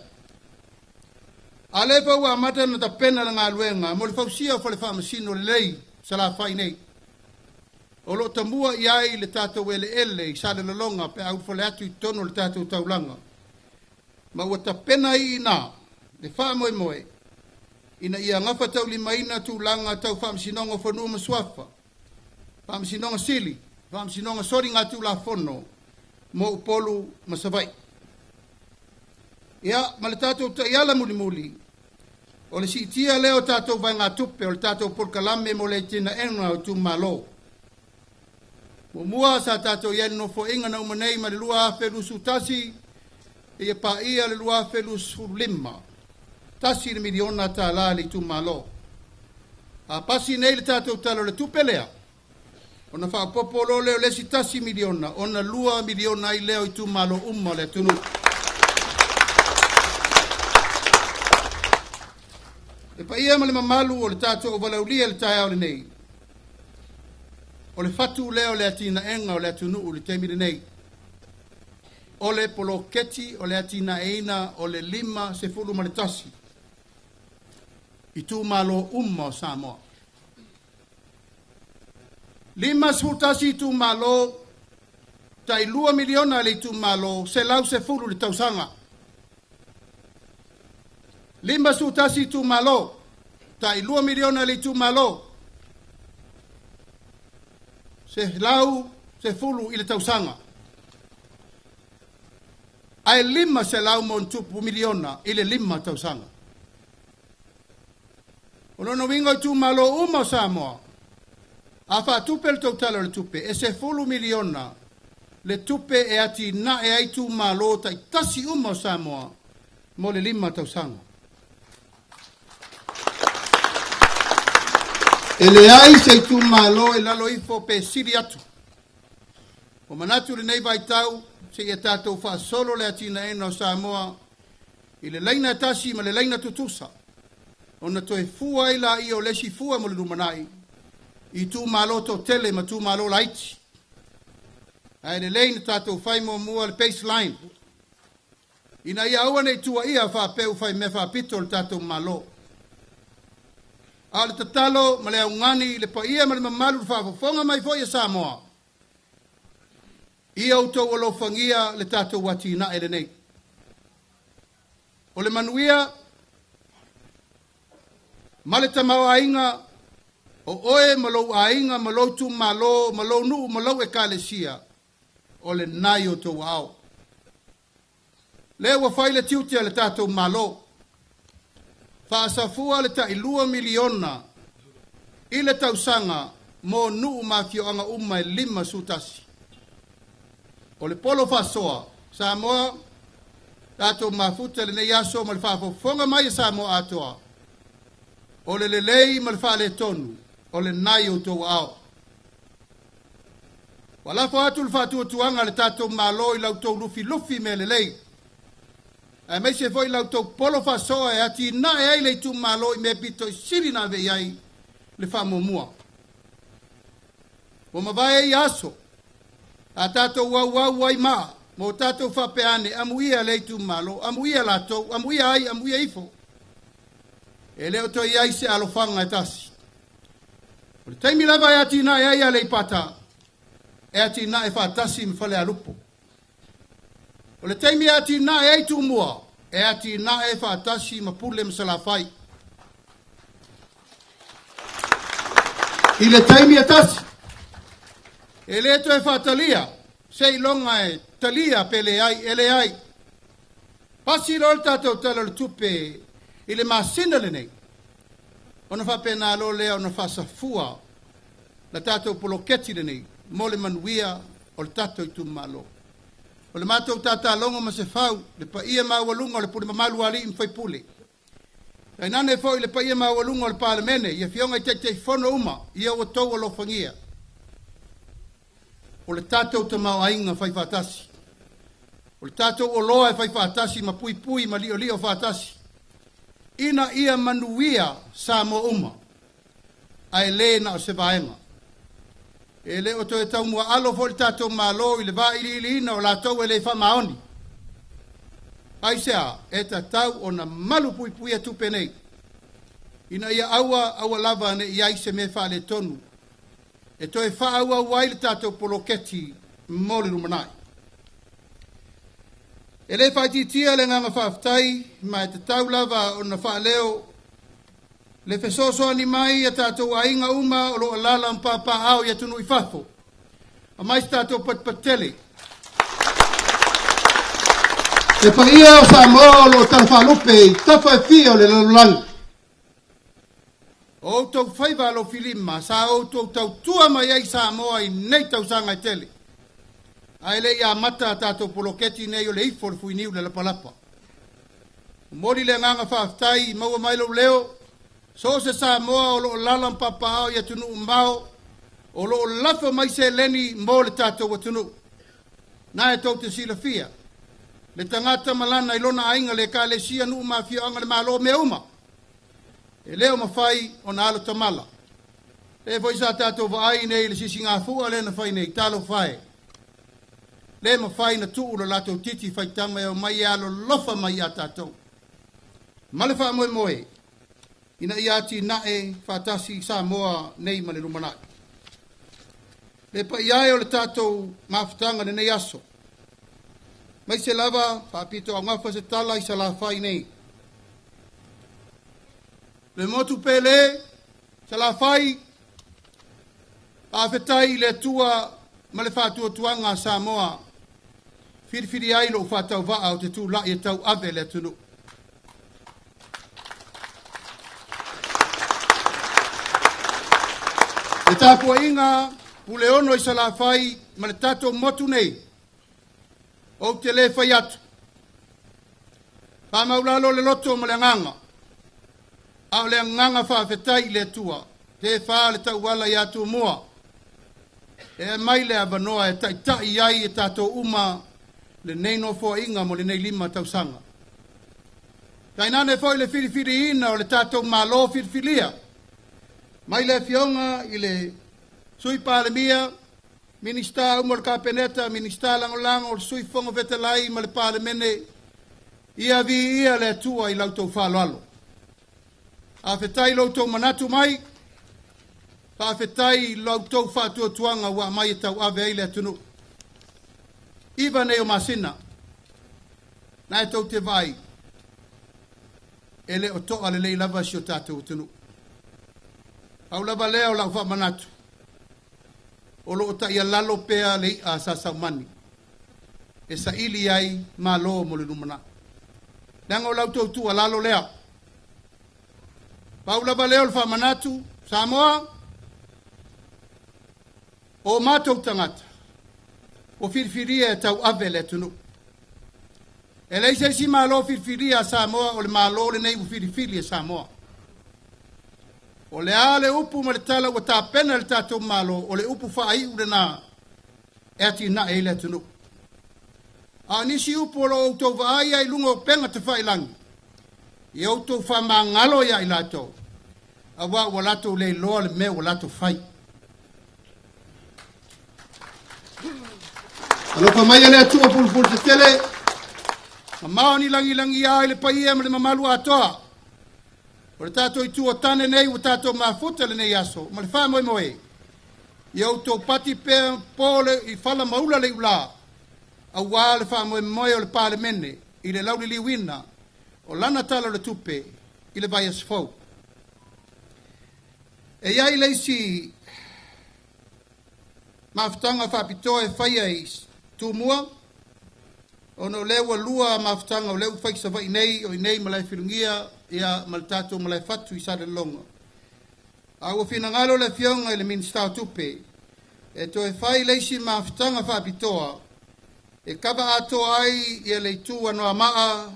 ale fa wa mata na pena nga luenga mo le fa sia fo le fa masino lei sala fa nei o lo tambua iai le tato wele ele sa le longa pe au fo le atu tono le tato taulanga ma wa pena ina le fa moe ina ia ngafa tau lima ina tu langa tau fam sinonga fonu maswafa fam sinonga sili fam sinonga sori ngatu la fono mo polu masavai ia maletato ia la muli o le sitia leo tato vai ngatupe o le tato por kalame mo le tina enga tu malo mo mua sa tato ia no fo inga na umanei ma le lua felu sutasi e pa ia le lua felu sulima tasi le miliona ta la li tu malo a pasi nei le tato talo le tupelea ona fa popolo le le tasi miliona ona lua miliona i leo i tu malo umma le tunu e pa ia ma le mamalu o le tato o valaulia le tae le nei o le fatu leo le atina enga o le atunu o le temire nei o le poloketi o le atina eina o le 5 se fulu ma le tasi i tu malo umma Samoa. 5 sfutasi i tu malo, tai 2 miliona le tu malo, se lau se fulu le tausanga. 5 sfutasi i tu malo, tai 2 miliona le tu malo, se lau se fulu i le tausanga. Ai 5 se lau mon tupu miliona i le 5 tausanga. Ono no wingo tu malo uma Samoa. Afa tupe le totalo le tupe. E se fulu miliona le tupe e ati na e ai tu malo tai tasi uma Samoa mo le 5 tausanga. E le ai se tu malo e lalo ifo pe siri atu. O manatu le nei vai tau se ia tatou fa solo le ati na eno Samoa i le laina tasi ma le laina tutusa. Ona toe fua ila i o lesi fua mo le rumanai i tu malo to tele ma tu malo laiti ai le leina tatou fai mo mua le baseline ina ia aua nei tua ia fa peu fai me fa pito le tatou malo a le tatalo ma le aungani le pa ia ma le mamalu le faafofonga mai foi a Samoa ia autou o lo fangia le tatou watina ele nei o le manuia ma le tamaoaiga O oe malou ainga, malou tu malo, malou nuu, malou e kalesia. O le nai o tau ao. Le ua whai le tiutia le tātou malo. Whaasafua le ta ilua miliona i le tausanga mo nuu mafioanga uma e 5 sutasi. O le polo whasoa, Samoa, tātou mafuta le nei aso ma le whaafofonga mai Samoa atoa. O le lelei ma le whaale tonu, o le nai o tau ao. Walafo atu le whaatua tuanga le tātou malo i lau tau lufi me lelei. E mai se foi lau tau polo whasoa e ati na e ai le tu malo i me pito i siri na ve iai le whamomua. O mawai e aso, a tātou wau ai maa, mo tātou whapeane, amuia le tu malo, amuia latou, amuia ai, amuia ifo. E leo toi iai se alofanga e tasi. O le taimi lava e ati na e ai ale i pata, e ati na e whaatasi me whale alupo. O le taimi ati na e ai tu mua, e ati na e whaatasi ma pule msalafai. I le taimi atasi, e le to e whaatalia, sei longa e talia pele ai, ele ai. Pasi rol tātou tala le tupe, i le masina le nei. Ona whapena lo lea, ona whasafua, la tātou poloketi le nei, mo le manuia, o le tātou i tu malo. O le mātou tātā longo ma se whau, le pa ia mawalunga, le puri mamalu ali im whai pule. Ai nane fo le pa ia mawalunga, le palemene, ia fionga i te fono uma, ia o tau o lo fangia. O le tātou te mau ainga whai whatasi. O le tātou o loa e whai whatasi, ma pui ma lio whatasi. Ina ia manuia sa mo uma, ai le na o se vaenga. E le o to e tau mua alo fo le tātou malo i le va ili ina o la tau e le whamaoni. Ai sea, e ta tau o na malu pui atu penei. Ina ia aua lava ne iai se me wha le tonu. E to e wha aua wai le tātou poloketi mole rumanai. E le whai tia le nganga whaaftai, ma e te tau lava o na wha leo. Le fesoso ani mai e tātou ainga uma o lo alala mpapa au ia tunu i whafo. A mai tātou patpatele. E pa ia o sa mo lo tanwhalupe i tafa e fia o le lalulangi. O tau whaiva lo filima, sa o tau tua mai ai sa moa i nei tau sanga i tele. Ai le ia mata tātou poloketi nei o le ifo le fuiniu le lapalapa. Mori le nganga whaaftai, maua mai lo leo, so se sa moa o lo lalam papao ia tunu umbao, o lo lafa mai se leni mo le tātou wa tunu. Na e tau te sila fia. Le tangata malana ilona ainga le ka le sia nu ma fia anga le malo me uma. E leo mawhai o na alo tamala. Le voi sa tātou wa ai nei le sisi ngā fua le na whai nei talo whai. Le mawhai na tuu lo lato titi whai tanga e o mai alo lofa mai a tātou. Male wha moe moe. Ina iati nae whatasi sa moa nei male rumanai. Le pa iai o le tātou mawhatanga nei aso. Mai se lava, whapito a ngafa se tala i sa la whai nei. Le motu pele, sa la whai, a whetai le tua, ma le whatua tuanga sa moa, whiriwhiri ai lo whatau waa o te tū lai e tau ave le tunu. E tāpua inga, pule ono i sa la whai, ma le tātou motu nei, o te le whai atu. Whamaulalo le loto ma le nganga. Au le nganga whawhetai le tua. Te wha le tau wala i atu mua. E mai le avanoa e tai ai e tātou uma le neino fo inga mo le nei 5 tausanga. Tainane foi le whiriwhiri ina o le tātou malo whiriwhiria. Mai le fionga i le sui palemia, Minista umor kapeneta, minista langolango, o sui fongo vetelai, ma le palemene, ia vi ia le tua i lautou whaloalo. A whetai lautou manatu mai, a whetai lautou whatua tuanga wa mai e tau ave eile atunu. Iwa nei o masina, na e tau te vai, ele o toa le lei lava si o tātou atunu. Au lava lea o lau wha manatu. O lo ta ia lalo pea le a sasau mani. E sa ili ai ma lo mo le numana. Nanga o lau tautua lalo lea. Pau lava lea o le wha manatu, Samoa, o mātou tangata. O whirwhiria e tau ave le tunu. E leise si malo whirwhiria a Samoa o le malo le nei u whirwhiri a Samoa. O le ale upu ma le tala ua tā pena le tātou malo o le upu whaai ure nā e ati na e le tunu. A nisi upu o lo outou vaai ai lunga o penga te whailangi. I outou wha maa ngalo ia i latou. A wa ua latou le loa le mea ua latou whai. Alo pa mai ele atua pulpul te tele. Mamao ni langi ai le paia ma le mamalu atoa. O le tātou i tua tane nei o tātou mafuta le nei aso. Ma le wha moe moe. I auto pati pe pole i fala maula le ula. A wā le wha moe moe o le pāle mene. I le lauli liwina. O lana tala le tupe. I le vai asfau. E iai leisi mafutanga whapitoa e whaia i tūmua. Ono lewa lua mafutanga o leu whaisa vai nei o i nei malai whirungia ia maltato malai fatu i sare longa. A ua whina ngalo le fionga i le ministau tupe. E to e whai leisi mafutanga whapitoa. E kaba ato ai ia leitua noa maa.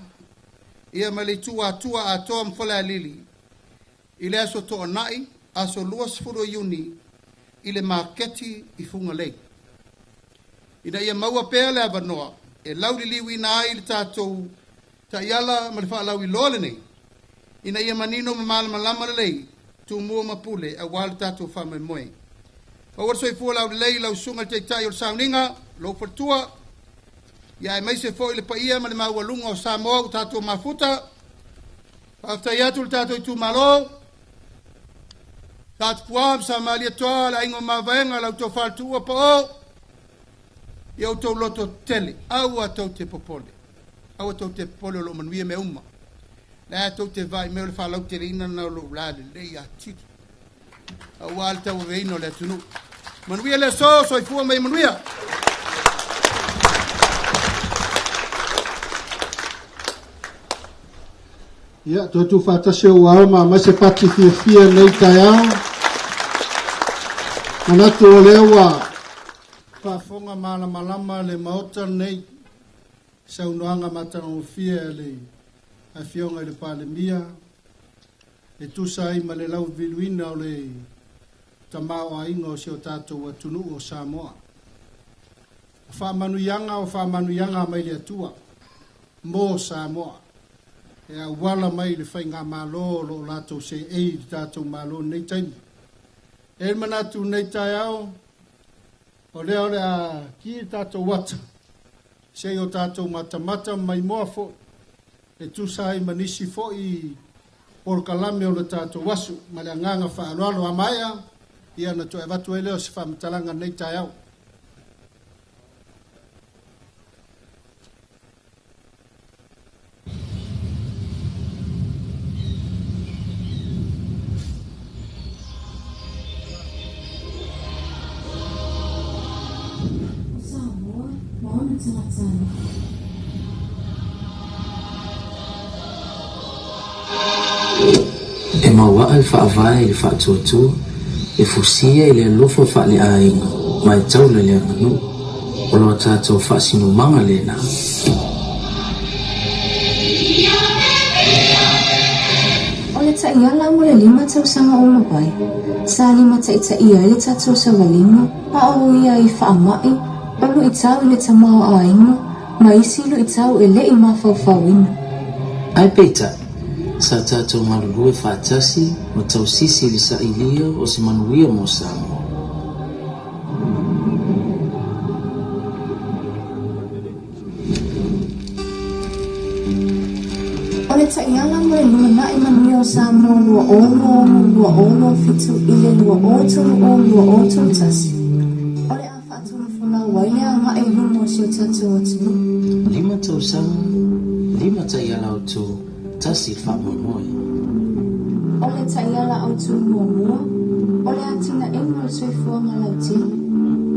Ia ma leitua atua atoa mwhole a lili. I le aso toa nai, aso luas furo iuni. I le marketi i funga lei. Ina ia maua pea le avanoa. E lauri liwi na ai le tātou ta iala ma le wha lau i loa le nei. Ina ia manino ma malama le lei. Tu mua mapule a wale tātou wha mai moe. Pawar soi fua lau le lei lau sunga te tai o le sauninga. Lau partua. Ia e maise fo i le paia ma le maua lunga o Samoa o tātou mafuta. Pafta iatu le tātou i tu malo. Tātou puam sa malia toa la ingo mavaenga lau tō whaltua pa o. Ia tau loto tele, au a tau te popole. Au a tau te popole o lo manuia me uma. La tau te vai me o le whalau te reina na o lo ulade, lei a titi. Au a le tau reina o le atunu. Manuia le so i fua mai manuia. Ia, tōtu whātase o alma, mai se pati fia nei tai au. Manatu o lewa. Whafonga malama le maota nei. Saunoanga matanga o fia le a fionga le pale mia. E tusai ma le lau viluina o le tamao a ingo se o tātou atunu o Samoa. Whamanuyanga mai le atua. Mō Samoa. E a wala mai le whainga malo lo lato se e tātou malo nei taimi. E manatu nei tai au. O leo le a ki tātou wata. Se o tātou mata mai moa fo. E tusai manisi fo i porkalame o le tātou wasu. Ma le nganga whaaloalo a maia. Ia na to e watu e leo se whamatalanga nei tai au. E maua al whaavai le whaatuatua, e fusia i le alofa whaale ainga, mai taula le anganu, o loa tātou whaasinu manga le na. O le ta iala mo le 5 tausanga o la vai, sa 5 ta ia le tātou sa walima, a o ia i whaamai, o lu i tau i le tamao ainga, ma isi lu i tau e le i mawhawhawina. Ai peita, sa tātou marulu e whaatasi, ma tau sisi li sa ilia o se manuia mo Samoa. O le ta iala mo le luna i manuia o Samoa lua olo fitu i le lua oto tasi. O le a whaatuna funa waile a nga e lumo si o tātou atunu. 5 tausanga, 5 ta iala o tū, tasi whamomoe. O le ta iala au tū mua, O le atina inga le soifua malautini.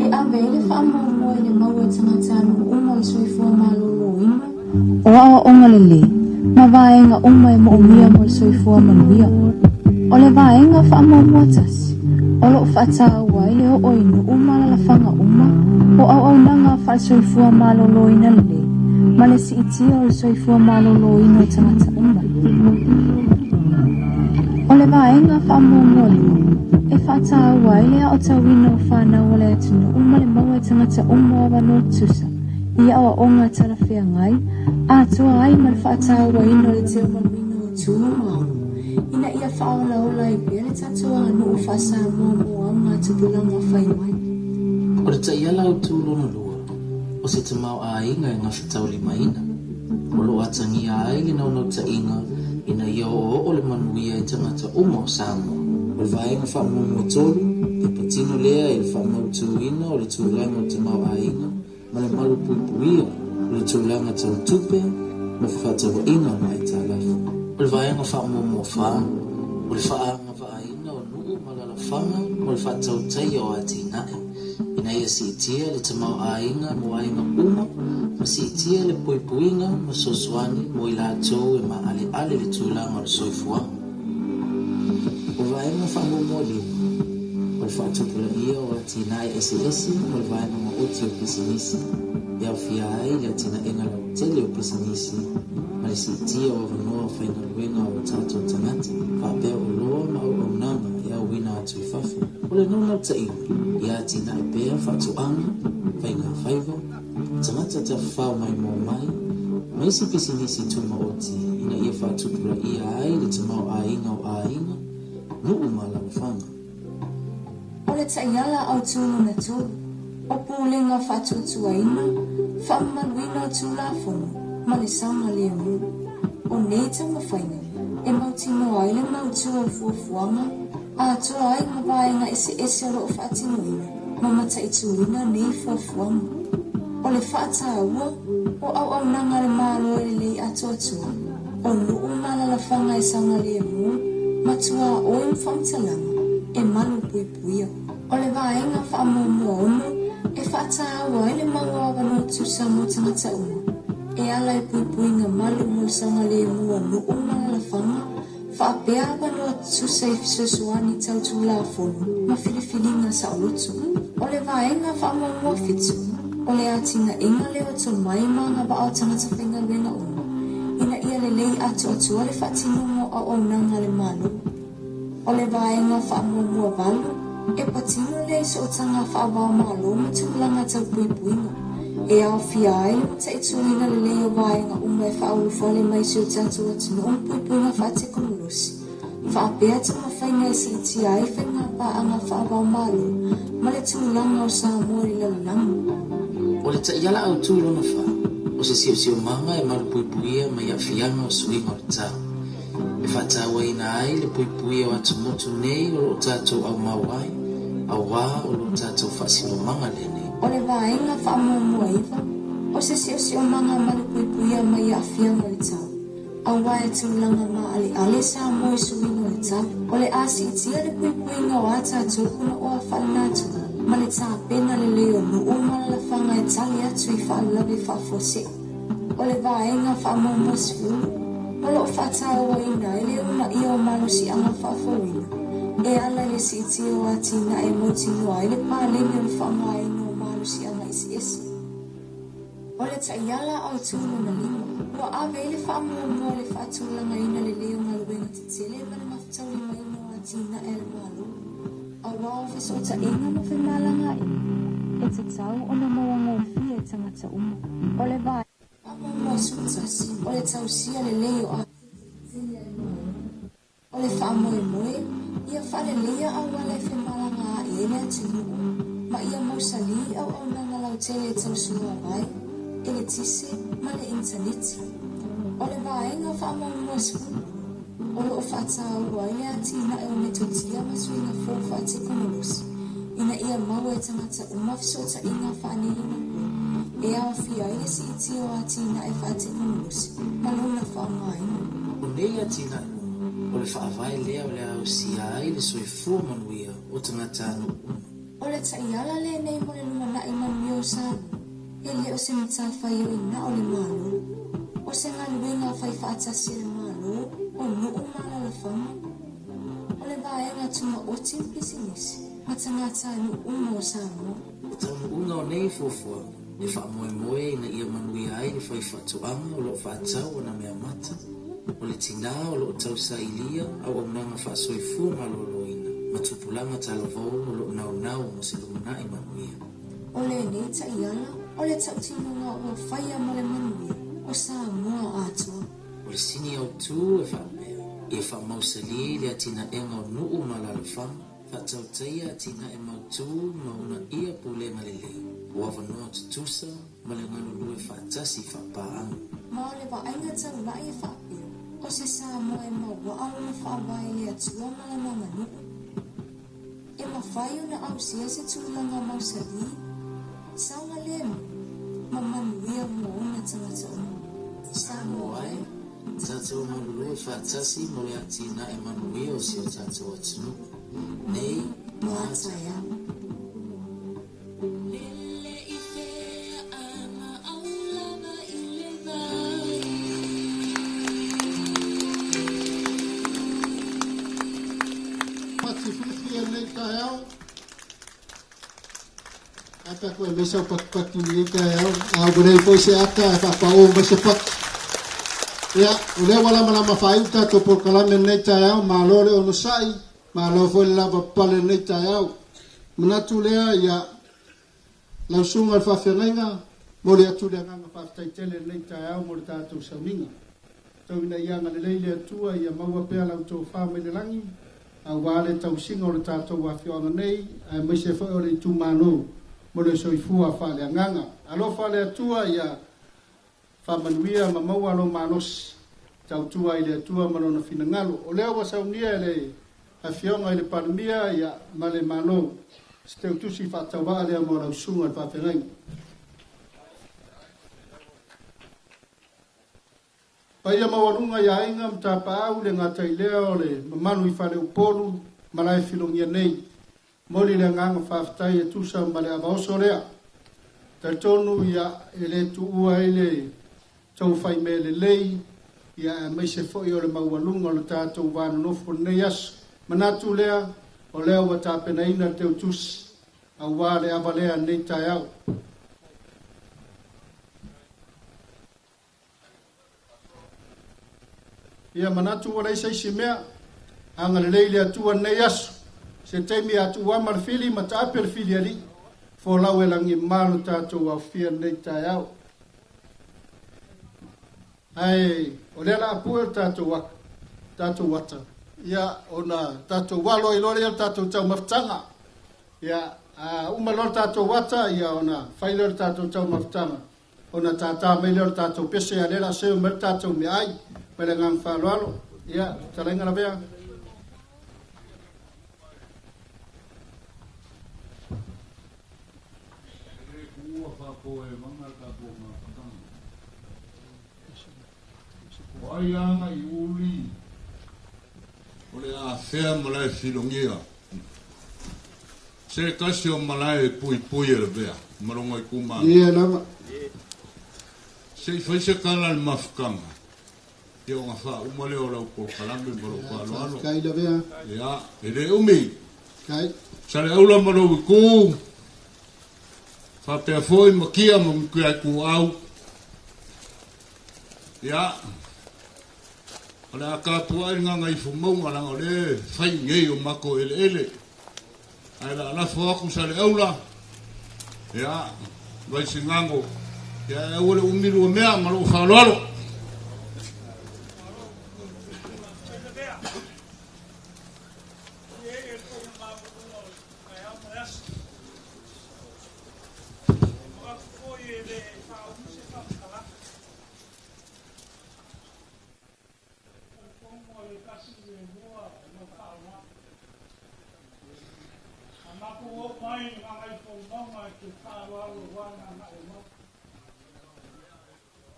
E avele whaamua le maua tangata anu uma le soifua malolo inga. O awa onga le le, ma vaenga uma e moomia mo le soifua manuia. O le vaenga whaamua tasi. O lo whaata ua le o oinu uma la lafanga uma. O au nanga wha soifua malolo ina le. Ma le si itia o le soifua malolo ina tangata uma. O le vaenga whaamua le. E whaata ua le o tawina o whanau o le atunu uma le maua tangata uma o wano tusa. Ia o onga tala whea ngai. A toa ai ma le whaata ua ina le teo manuina o tūma mau. Ina ia whaola ola i pia le tatoa anu o whasa mua mua ngā tupulanga whai mai. O le ta iala o tūlono lua, o se te mau a inga e ngā whetau lima ina. O lo atangi a ai le naunau ta inga, ina ia o le manuia e tangata uma o Samoa. O le vaenga whaamua tolu, e patino lea e le whaamau tūina o le tūlanga o te mau a inga, ma le malu puipuia o le tūlanga tau tupe, ma whawhatawa inga mai tā lafu. O le vaenga whaamua wha, o le whaanga vaaina o nuu malalafanga, o le whatau tai o ati nae. Ina ia si itia le tamau ainga mo ainga uma, ma si itia le puipuinga ma sosuani mo i lātou e ma ale ale le tūlanga o le soifuanga. O vaenga whaamua lima, o le whaatupula ia o ati nae esi o le vaenga ma uti o pisinisi, e au fia ai le atina enga lau tele o pisinisi, ma le si itia o vanoa whaina luenga o tātou tangata, whaapea o loa ma o nanga e au wina atu i whafu. O le nona tainga, ia tina e pea whatuanga, whainga whaiva, tangata te whao mai mō mai, ma isi pisinisi tuma oti, ina ia whatupura ia ai le tamau a inga o a inga, nuu mala whanga. O le taiala au tūnu na tū, o pūlenga whatutua ina, whamaluina o tūlafonga, ma le sanga le mu. O neta ma whainga, e mautino ai le mautua fuafuanga, a toa ai ma vaenga ese o lo whaatino ina, ma mata i tūina nei fuafuanga. O le whaata ua, o au nanga le malo e lei atoa tua, o nuu malalafanga e sanga le mu, matua o im whamtalanga, e malu puipuia. O le vaenga whaamua ono, e whaata ua e le maua wano tusa mo tangata uma. E ala e puipuinga malu mo sanga le mua nuu malalafanga, whaapea wano tusa i fisosuani tau tūla fono, ma filifilinga sa olotu. O le vaenga whaamua fitu, o le atinga inga leo to mai manga ba au tangata whenga luenga uma. Ina ia le lei atu atua le whatinungo au nanga le malu. O le vaenga whaamua valu, e patino le so tanga whaabao malo ma tūlanga tau puipuinga. E au fia ai le mata i tuina le leo vaenga uma e whaulufo le mai sio tatu atino on puipuinga whate konulusi. Whaapea te mawhainga e si iti ai whenga pa anga whaabao malo, ma le tūlanga o Samoa i lalanga. O le ta iala au tūlona wha, o se sio manga e malu puipuia ma ia fianga o suinga o le tau. E whatawa ina ai le puipuia o atu motu nei o lo tātou au mawai, au wā o lo tātou whasino manga le nei. O le vaenga whaamua iwa, o se sio manga malu puipuia ma ia fianga o le tau. Au wā e tūlanga ma ale Samoa i suinga o le tau. O le asi itia le puipuinga o ata kuna o a whalanatu. Ma le tā pena le leo nuu malalafanga e tali atu i whaalawe whafose. O le vaenga whaamua sifuru, o lo whatawa ina e leo na ia o malo si anga whafawina. E ala le si iti o atina e motino ai le pālenge o le whangaino o malo si anga isi. O le taiala au tūno na lima, o ave le whaamua le whatulanga ina le leo ngaluenga te tele ma le mafutau lima ina o atina e le malo. Awao fesota inga ma whemalanga e te tau o na mawanga o fia e tangata uma. O le vai, whamua sutasi, o le tau sia le leo a o le whamua e moe, ia whale lea au wala e whemalanga a e le atinu. Ma ia mausali au nanga lau tele e tau sua vai, e le tise ma le interneti. O le vaenga whamua sifuru. O lo whata ua ia tina e o metotia masuinga fō whate konorusi. Ina ia mau e tangata umafisota inga whanehina koe. E au fia ia si iti o a tina e whate konorusi. Malona whaungaina. O nei a tina o le whaawai lea o le au sia ai le soifua manuia o tangata anu uma. O le taiala le nei mo le luma nai manuia o sa e le o se matawhai o ina o le malo. O se ngaluenga o whai whaatasi le malo o nuu mala le whama. O le vaenga tuma o tim pisinisi ma tangata anu uma o sa mo. O taunu unga o nei fufua e whaamoe moe ina ia manuia ai le whai whaatuanga o lo whaatau na mea mata. O le tina o lo tau sa ilia au au nanga whaasoifua maloloina ma tupulanga talavou o lo nau mo se lumanai manuia. O le nei taiala o le tau tinunga o whaia mo le manuia o sa moa atua. O le sini au tu e whaamea e whaamausali le atina enga o nuu malalawhama whaatau teia atina e mautu mauna ia pulenga lelei o awanoa tutusa ma le ngalulu e whaatasi whaapaanga. Ma o le vaenga tau lai e whaapea o se sa moa e maua au na whaawai le atua malanga nuu. E mawhai o na au sia se tūlanga mausali saunga lema ma manuia mo ona tangata ona. Sa moa e tātou malulu e whaatasi mo le atina e manuia o si o tātou atunu. Nei, Mātaia. Patififi e nei kai au. Ata koe mesa o pakipaki nei kai au. Au gurei koe se ata e whapao ma se paki. Ia, o lea wala malama whaiuta to polkalame nei tai au. Ma lore ono sai. Ma lo foi lava pale nei tai au. Manatu lea ia lausunga al whawhengainga. Mo le atu lea nganga whawhtaitele nei tai au mo le tātou sauninga. Tau ina ia ngane leile atua ia maua pea lau tō whāme le langi. A wale tau singa o le tātou whawhionga nei. A maise whai o le tūmano mo le soifua whale anganga. Alo whale atua ia whamanuia ma maua alo manos. Tau tua i le atua malona finangalo. O lea wa saunia le awhionga i le paramia ia ma le mano. Steu tusi whatawa lea mo lau sunga le whawhengainga. Paia mawarunga ia inga mtapa au le ngatai leo le mamanu i whale upolu malai filongia nei. Moli le nganga whaftai e tusa male avaoso lea. Tai tonu ia ele tu ua ele tau whai me le lei. Ia mai se foi o le maualunga o le tātou vāna nofo nei asu. Manatu lea o leo wa tāpena ina teu tusi. Au wā le avalea nei tai au. Ia manatu wa reisa isi mea, anga le leile atua nei asu, se teimi atua marfili ma tāpere fili ali, fo lau e langi malu tātou au fia nei tai au. Ai, o lea la apua tātou wata. Ia, ona tātou walo i lori al tātou tau maftanga. Ia, umalor tātou wata, ia ona whailor tātou tau maftanga. Ona tātā meilor tātou pese a lera seu mer tātou me ai. Pele ngang whaloalo. Ia, talenga na bea. O ai anga i uli. O le a whea malai filongia. Se kasi o malai pui e le bea. Maronga i kumana. Ia nama. Se i whaise kala le mafukanga. Ia o ngā wha umale o rau ko kalame maro whaloalo. Kai la bea. Ia, e le umi. Kai. Sa le aula maro i kū. Whapea foi makia ma mkuia i kū au. Ia. O le a kātua i nganga i fumaunga langa o le whai ngei o mako ele. Ai la alafo aku sa le aula. Ia. Vai singango. Ia e ole umiru o mea maro whaloalo.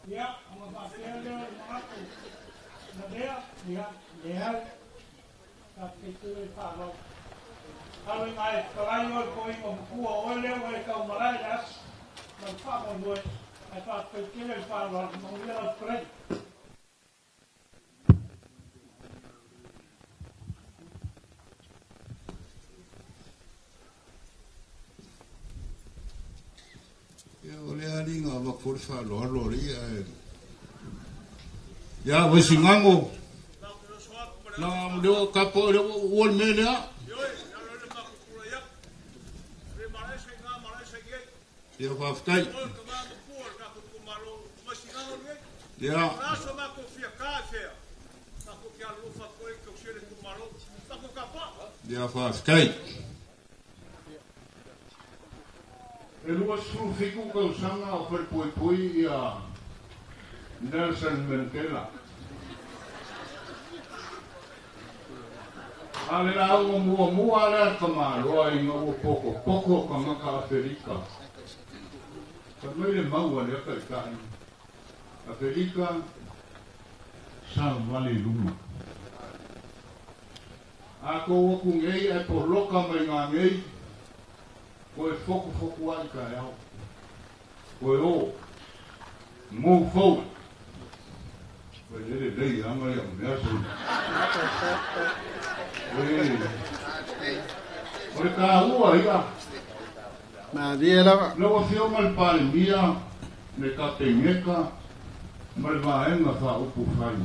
Ya, ang mga papel mga ako. Na dia, ya, ka ke tu e pa lo alo ngai kalai o ko i mo ku o le o e ka marai as ma fa mo no ai pa ke ke le pa lo mo le o pre ole ani nga va for fa lo ri ya we singango na mo kapo wol mena ya va ftai ya ya va ftai Elua suru fiku kau sanga o poi ia Nelson Mandela. Ale la o mua la kamaroa i ngau poko ka maka Afrika. Ka mai le maua le ka ikai. Afrika San Vale Luma. Ako waku ngei e poloka mai ngā ngei. Koe foku ai ka au. Koe o. Move forward. Koe lei anga i au mea sui. Koe ka ua ia. Ma diela. Lawa fio mal pale mia. Me ka te ngeka. Mal vaenga fa upu fai.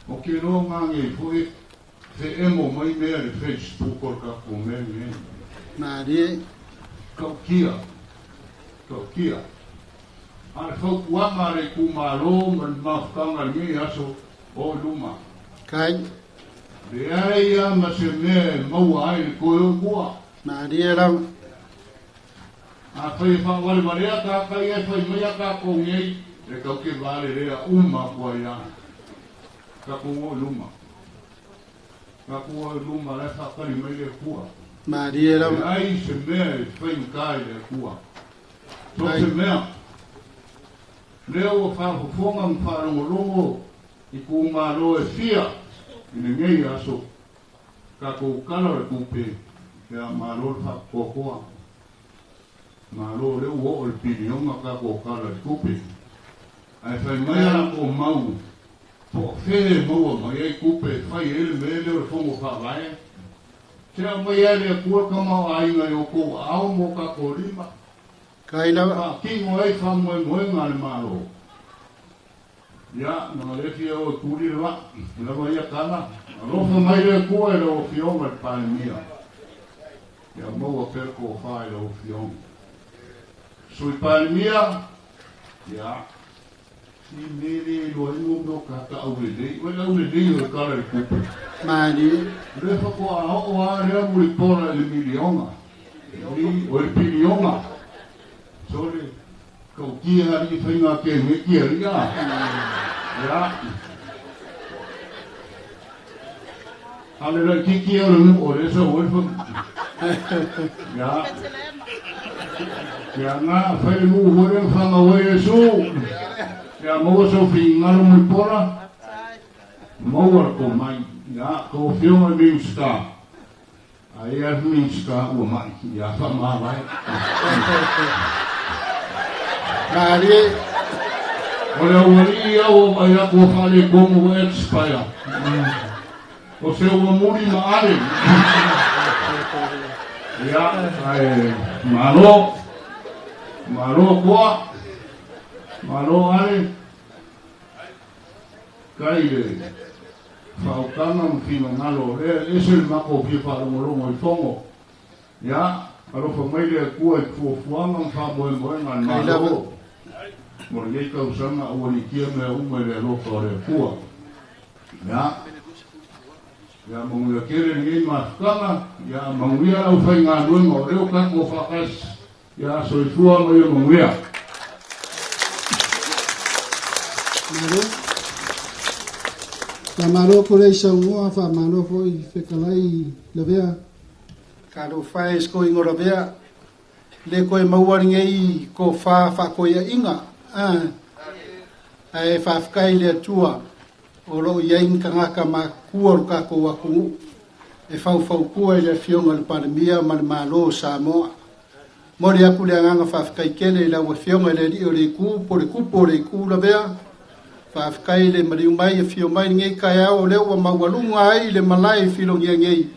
O ke no ngange foi. Fe emo mai mea le Facebook or ka kumeni. Marie, kau kia. Ana fau kuanga re kumaro man mafkanga mi aso o luma. kai, Le aia ma se me maua ai koe kua. Marie la, A fai fa wale marea ka kai e fai mea ka kongei. E kau ke vale rea uma kua ia. Ka kongo luma. Ka kua luma le whakari mai le kua. Marie la, Ai se mea e whai kai le kua. So se mea. Leo o whafonga mwharongorongo i kumaro e fia. I ne ngei aso. Ka kou kala re kupe. Kea maro le whakokoa. Maro leo o le pinionga ka kou kala re kupe. Ai whai mai ana ko mau. Po where maua mai ai kupe. Whai ele me leo le whongo whawae. Tea mai ele kua kamau ainga i o kou au mo ka korima. kai la, Ka kingo ai whamoe moenga le maro. Ia, nga lefi o turi le wa. Lawa ia kala. Alofa mai le kua e o fionga le panemia. Ia maua perko whae le o fionga. Sui panemia. Ia. Si mele lo ingo no kata au le dei. Wela au le dei o kala le kupu. Marie, Lefa ko a o a rea mui pora le milionga. O le pilionga. Sole, kau kia hari whainga ke me kia ria. Ya. Ale la kiki o le mu o le sa o e Ya. Ya ngā whai mu hore whanga o e su. Ya maua so whi ngaro mui pora. Maua ko mai. Ya, ko whionga minska. Ai a minska o mai. Ya, wha mai. Marie, Ole awari au ai a ko whale komu expire. O se o muri maare. Ya, ai malo koa. Malo ale. Kai le. Whaokanga mwhino ngalo. Ese le mako pia wharongorongo i whongo. Ya, arofa mai le kua i fuafuanga mwhamoe ngan malo. Mora ngei kausanga ua ni kia mea uma le alofa o le kua. Ya. Ya manguia kere ngei mafkanga. Ya manguia au whai ngā nuenga o reo kako whakas. Ya soifua mai o manguia. Maro. Ka maro ko rei sa mua fa maro fo i whekalai le vea. karo whae sko ingora vea, le koe mauari ngei ko wha koe inga, e whawhkai le atua, o lo iai ngaka ma kua o kako waku e fau kua i le fionga le pandemia ma le malo Samoa. Mori aku le anganga whawhikai kele i lau e fionga le ri o le ku, po le kupo le ku la bea. Whawhikai le mariu mai e fio mai ngei kai au leo wa maualunga ai le malai filo ngia ngei.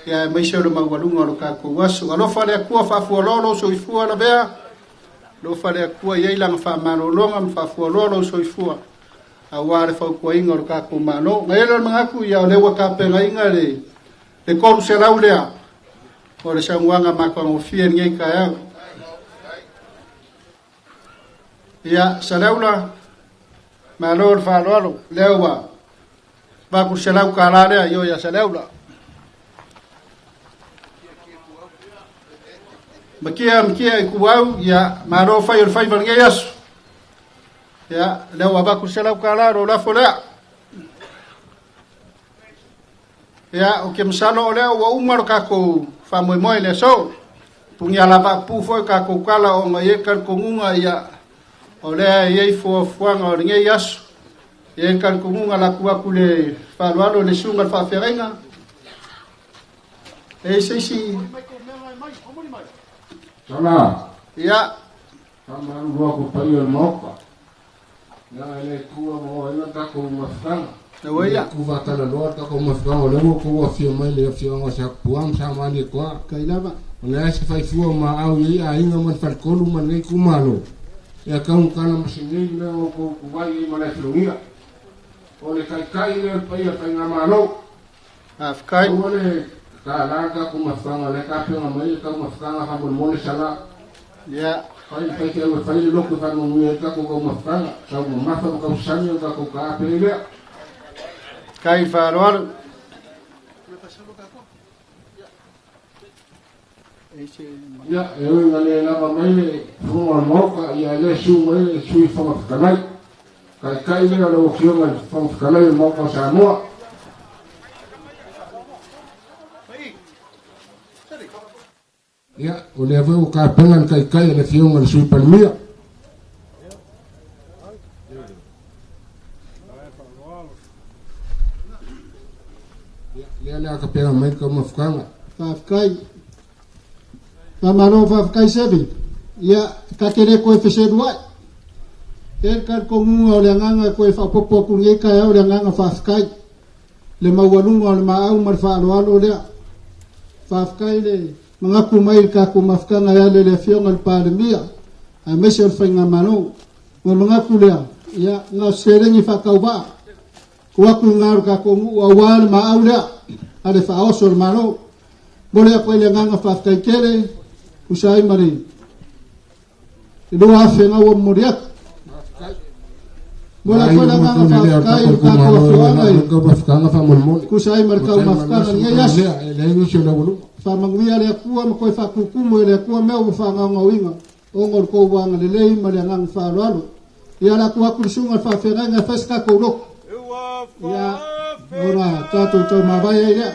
Ia mai se o le maualunga o lo kako wasu. Alofa le akua whafualolo so i fua la bea. Lofa le akua iei langa whamarolonga ma whafualolo so i fua. A ware fau kua inga o lo kako mano. Ngai elo mga aku ia o lewa ka penga inga le koru se rau lea. O le sanguanga maka ngofia ngei kai au. Ia sa raula ma lo le whaaloalo lewa. Baku se rau ka larea io ia sa raula. Makia i kuau ia ma lo fai o le fai varngei asu. Ia lewa baku se rau ka laro la folea. Ia o ke masalo o leo wa umaro kako whamoimoe le so. Pungi ala ba pu foi kako kala o ngai kar kongunga ia o lea iei fuanga o ngei asu. Iei kar kongunga la kuaku le whalualo le sunga le whawhirenga. E seisi. Sana. Ia. Sama lua ko pai o moka. Na ele kua mo ina ta ko mafanga. Ia. Ku va ta lo ta ko mafanga le mo ko afio mai le afio nga sa puam sa mani kwa. Kailava. Ona se fai fua ma au ye a inga man fal kolu man nei ku malo. Ya kaun kana masinei le o ko vai ma le flungia. O le kai le pai nga malo. Afkai. O le ka langa ku mafanga le ka pe mai ka mafanga ha mo le sala. Ia. Fai ke o fai le loko fa no mu ka ko mafanga. Sa mo mafa ka usani ka ko ka pe le. Kai whaaloalo. Ya, eu ngale lava mai le funga moka ia le su mai le sui fama kanai. Kai le o fiona fama kanai moka Samoa. Ya, o le avo ka pengan kai le fiona le sui palmia. Ya, le ka pengan mai ka mafkanga. Whawhikai. Whamano whawhikai sebi. Ia kakere koe wheseruai. E kar kongunga o le anganga koe whapopo ku ngei kai au le anganga whawhikai. Le maualunga o le maau mar whaaloalo lea. Whawhikai le mangaku mai ka ku mafkanga ia le fionga le pandemia. A mese o le whainga mano. O mangaku lea. Ia ngā serengi whakauwa. Kuaku ngaru ka kongu a wale maau lea. A le whaoso le mano. Bole a koe le nganga whawhikai kere. Usai mari. Ilo afe nga wa moriak. Bole a koe le nganga whawhikai o ka kua whiwanga. Kusai mari kau mafkanga ngai yasu. Whamanguia le akua ma koe whakukumu le akua mea o whanganga winga. Ongor kou wanga le lei ma le nganga whaaloalo. Ia la kua kurisunga whawhirenga wheska kouroko. Ia ora tātou tau mawai ai lea.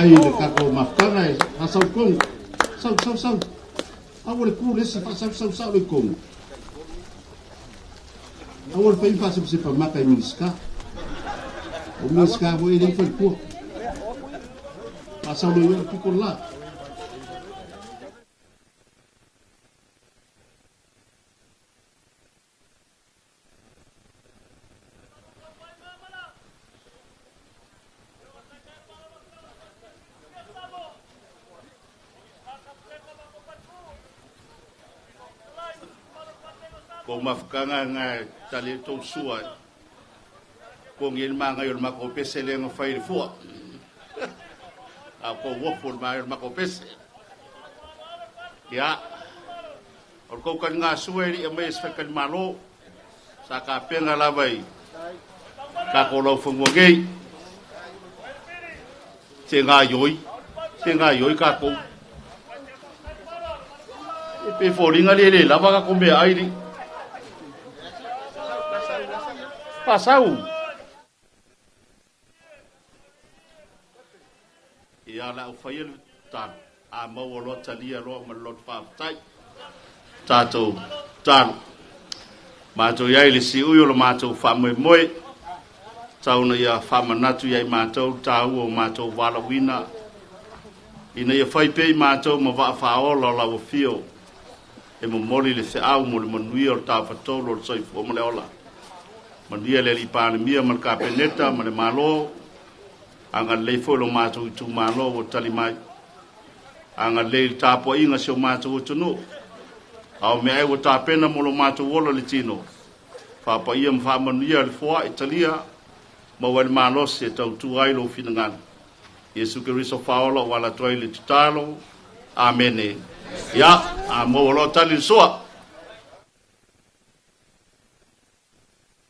Ai le kako mafkanga e asau kong sau awole ku le sifa sau le kong awole fa infa se pa maka minska o minska bo ele fa ku asau le yo pikola ko mafkanga nga tali to sua ko ngil manga yol mako pese le nga fai fu a ko woful ma yol mako pese ya or ko kan nga sueri e mai spekan malo sa ka penga labai ka ko lo fungo gei tenga yoi ka ko e pe foringa le lava ka ko me airi pasau ia la ufail tan a mo lo talia lo ma lo fa tai tato tan ma to ia le si uyo lo ma to fa mo mo tau na ia fa manatu ia ma to tau o ma to wala wina ina ia fai pe ma to ma va fa o lo la fio e mo moli le se au mo le manui o ta fa to lo sai fo mo le ola mandia le li pa mia man ka peneta ma le malo anga le fo lo ma to tu malo o tali mai anga le ta po inga se ma to tu no au me ai o ta pena mo lo ma to wo le tino fa pa ia fa manuia le fo italia ma wal malo se to tu ai lo finanga Yesu Kristo faolo wala toile tutalo amene ya mo lo tali soa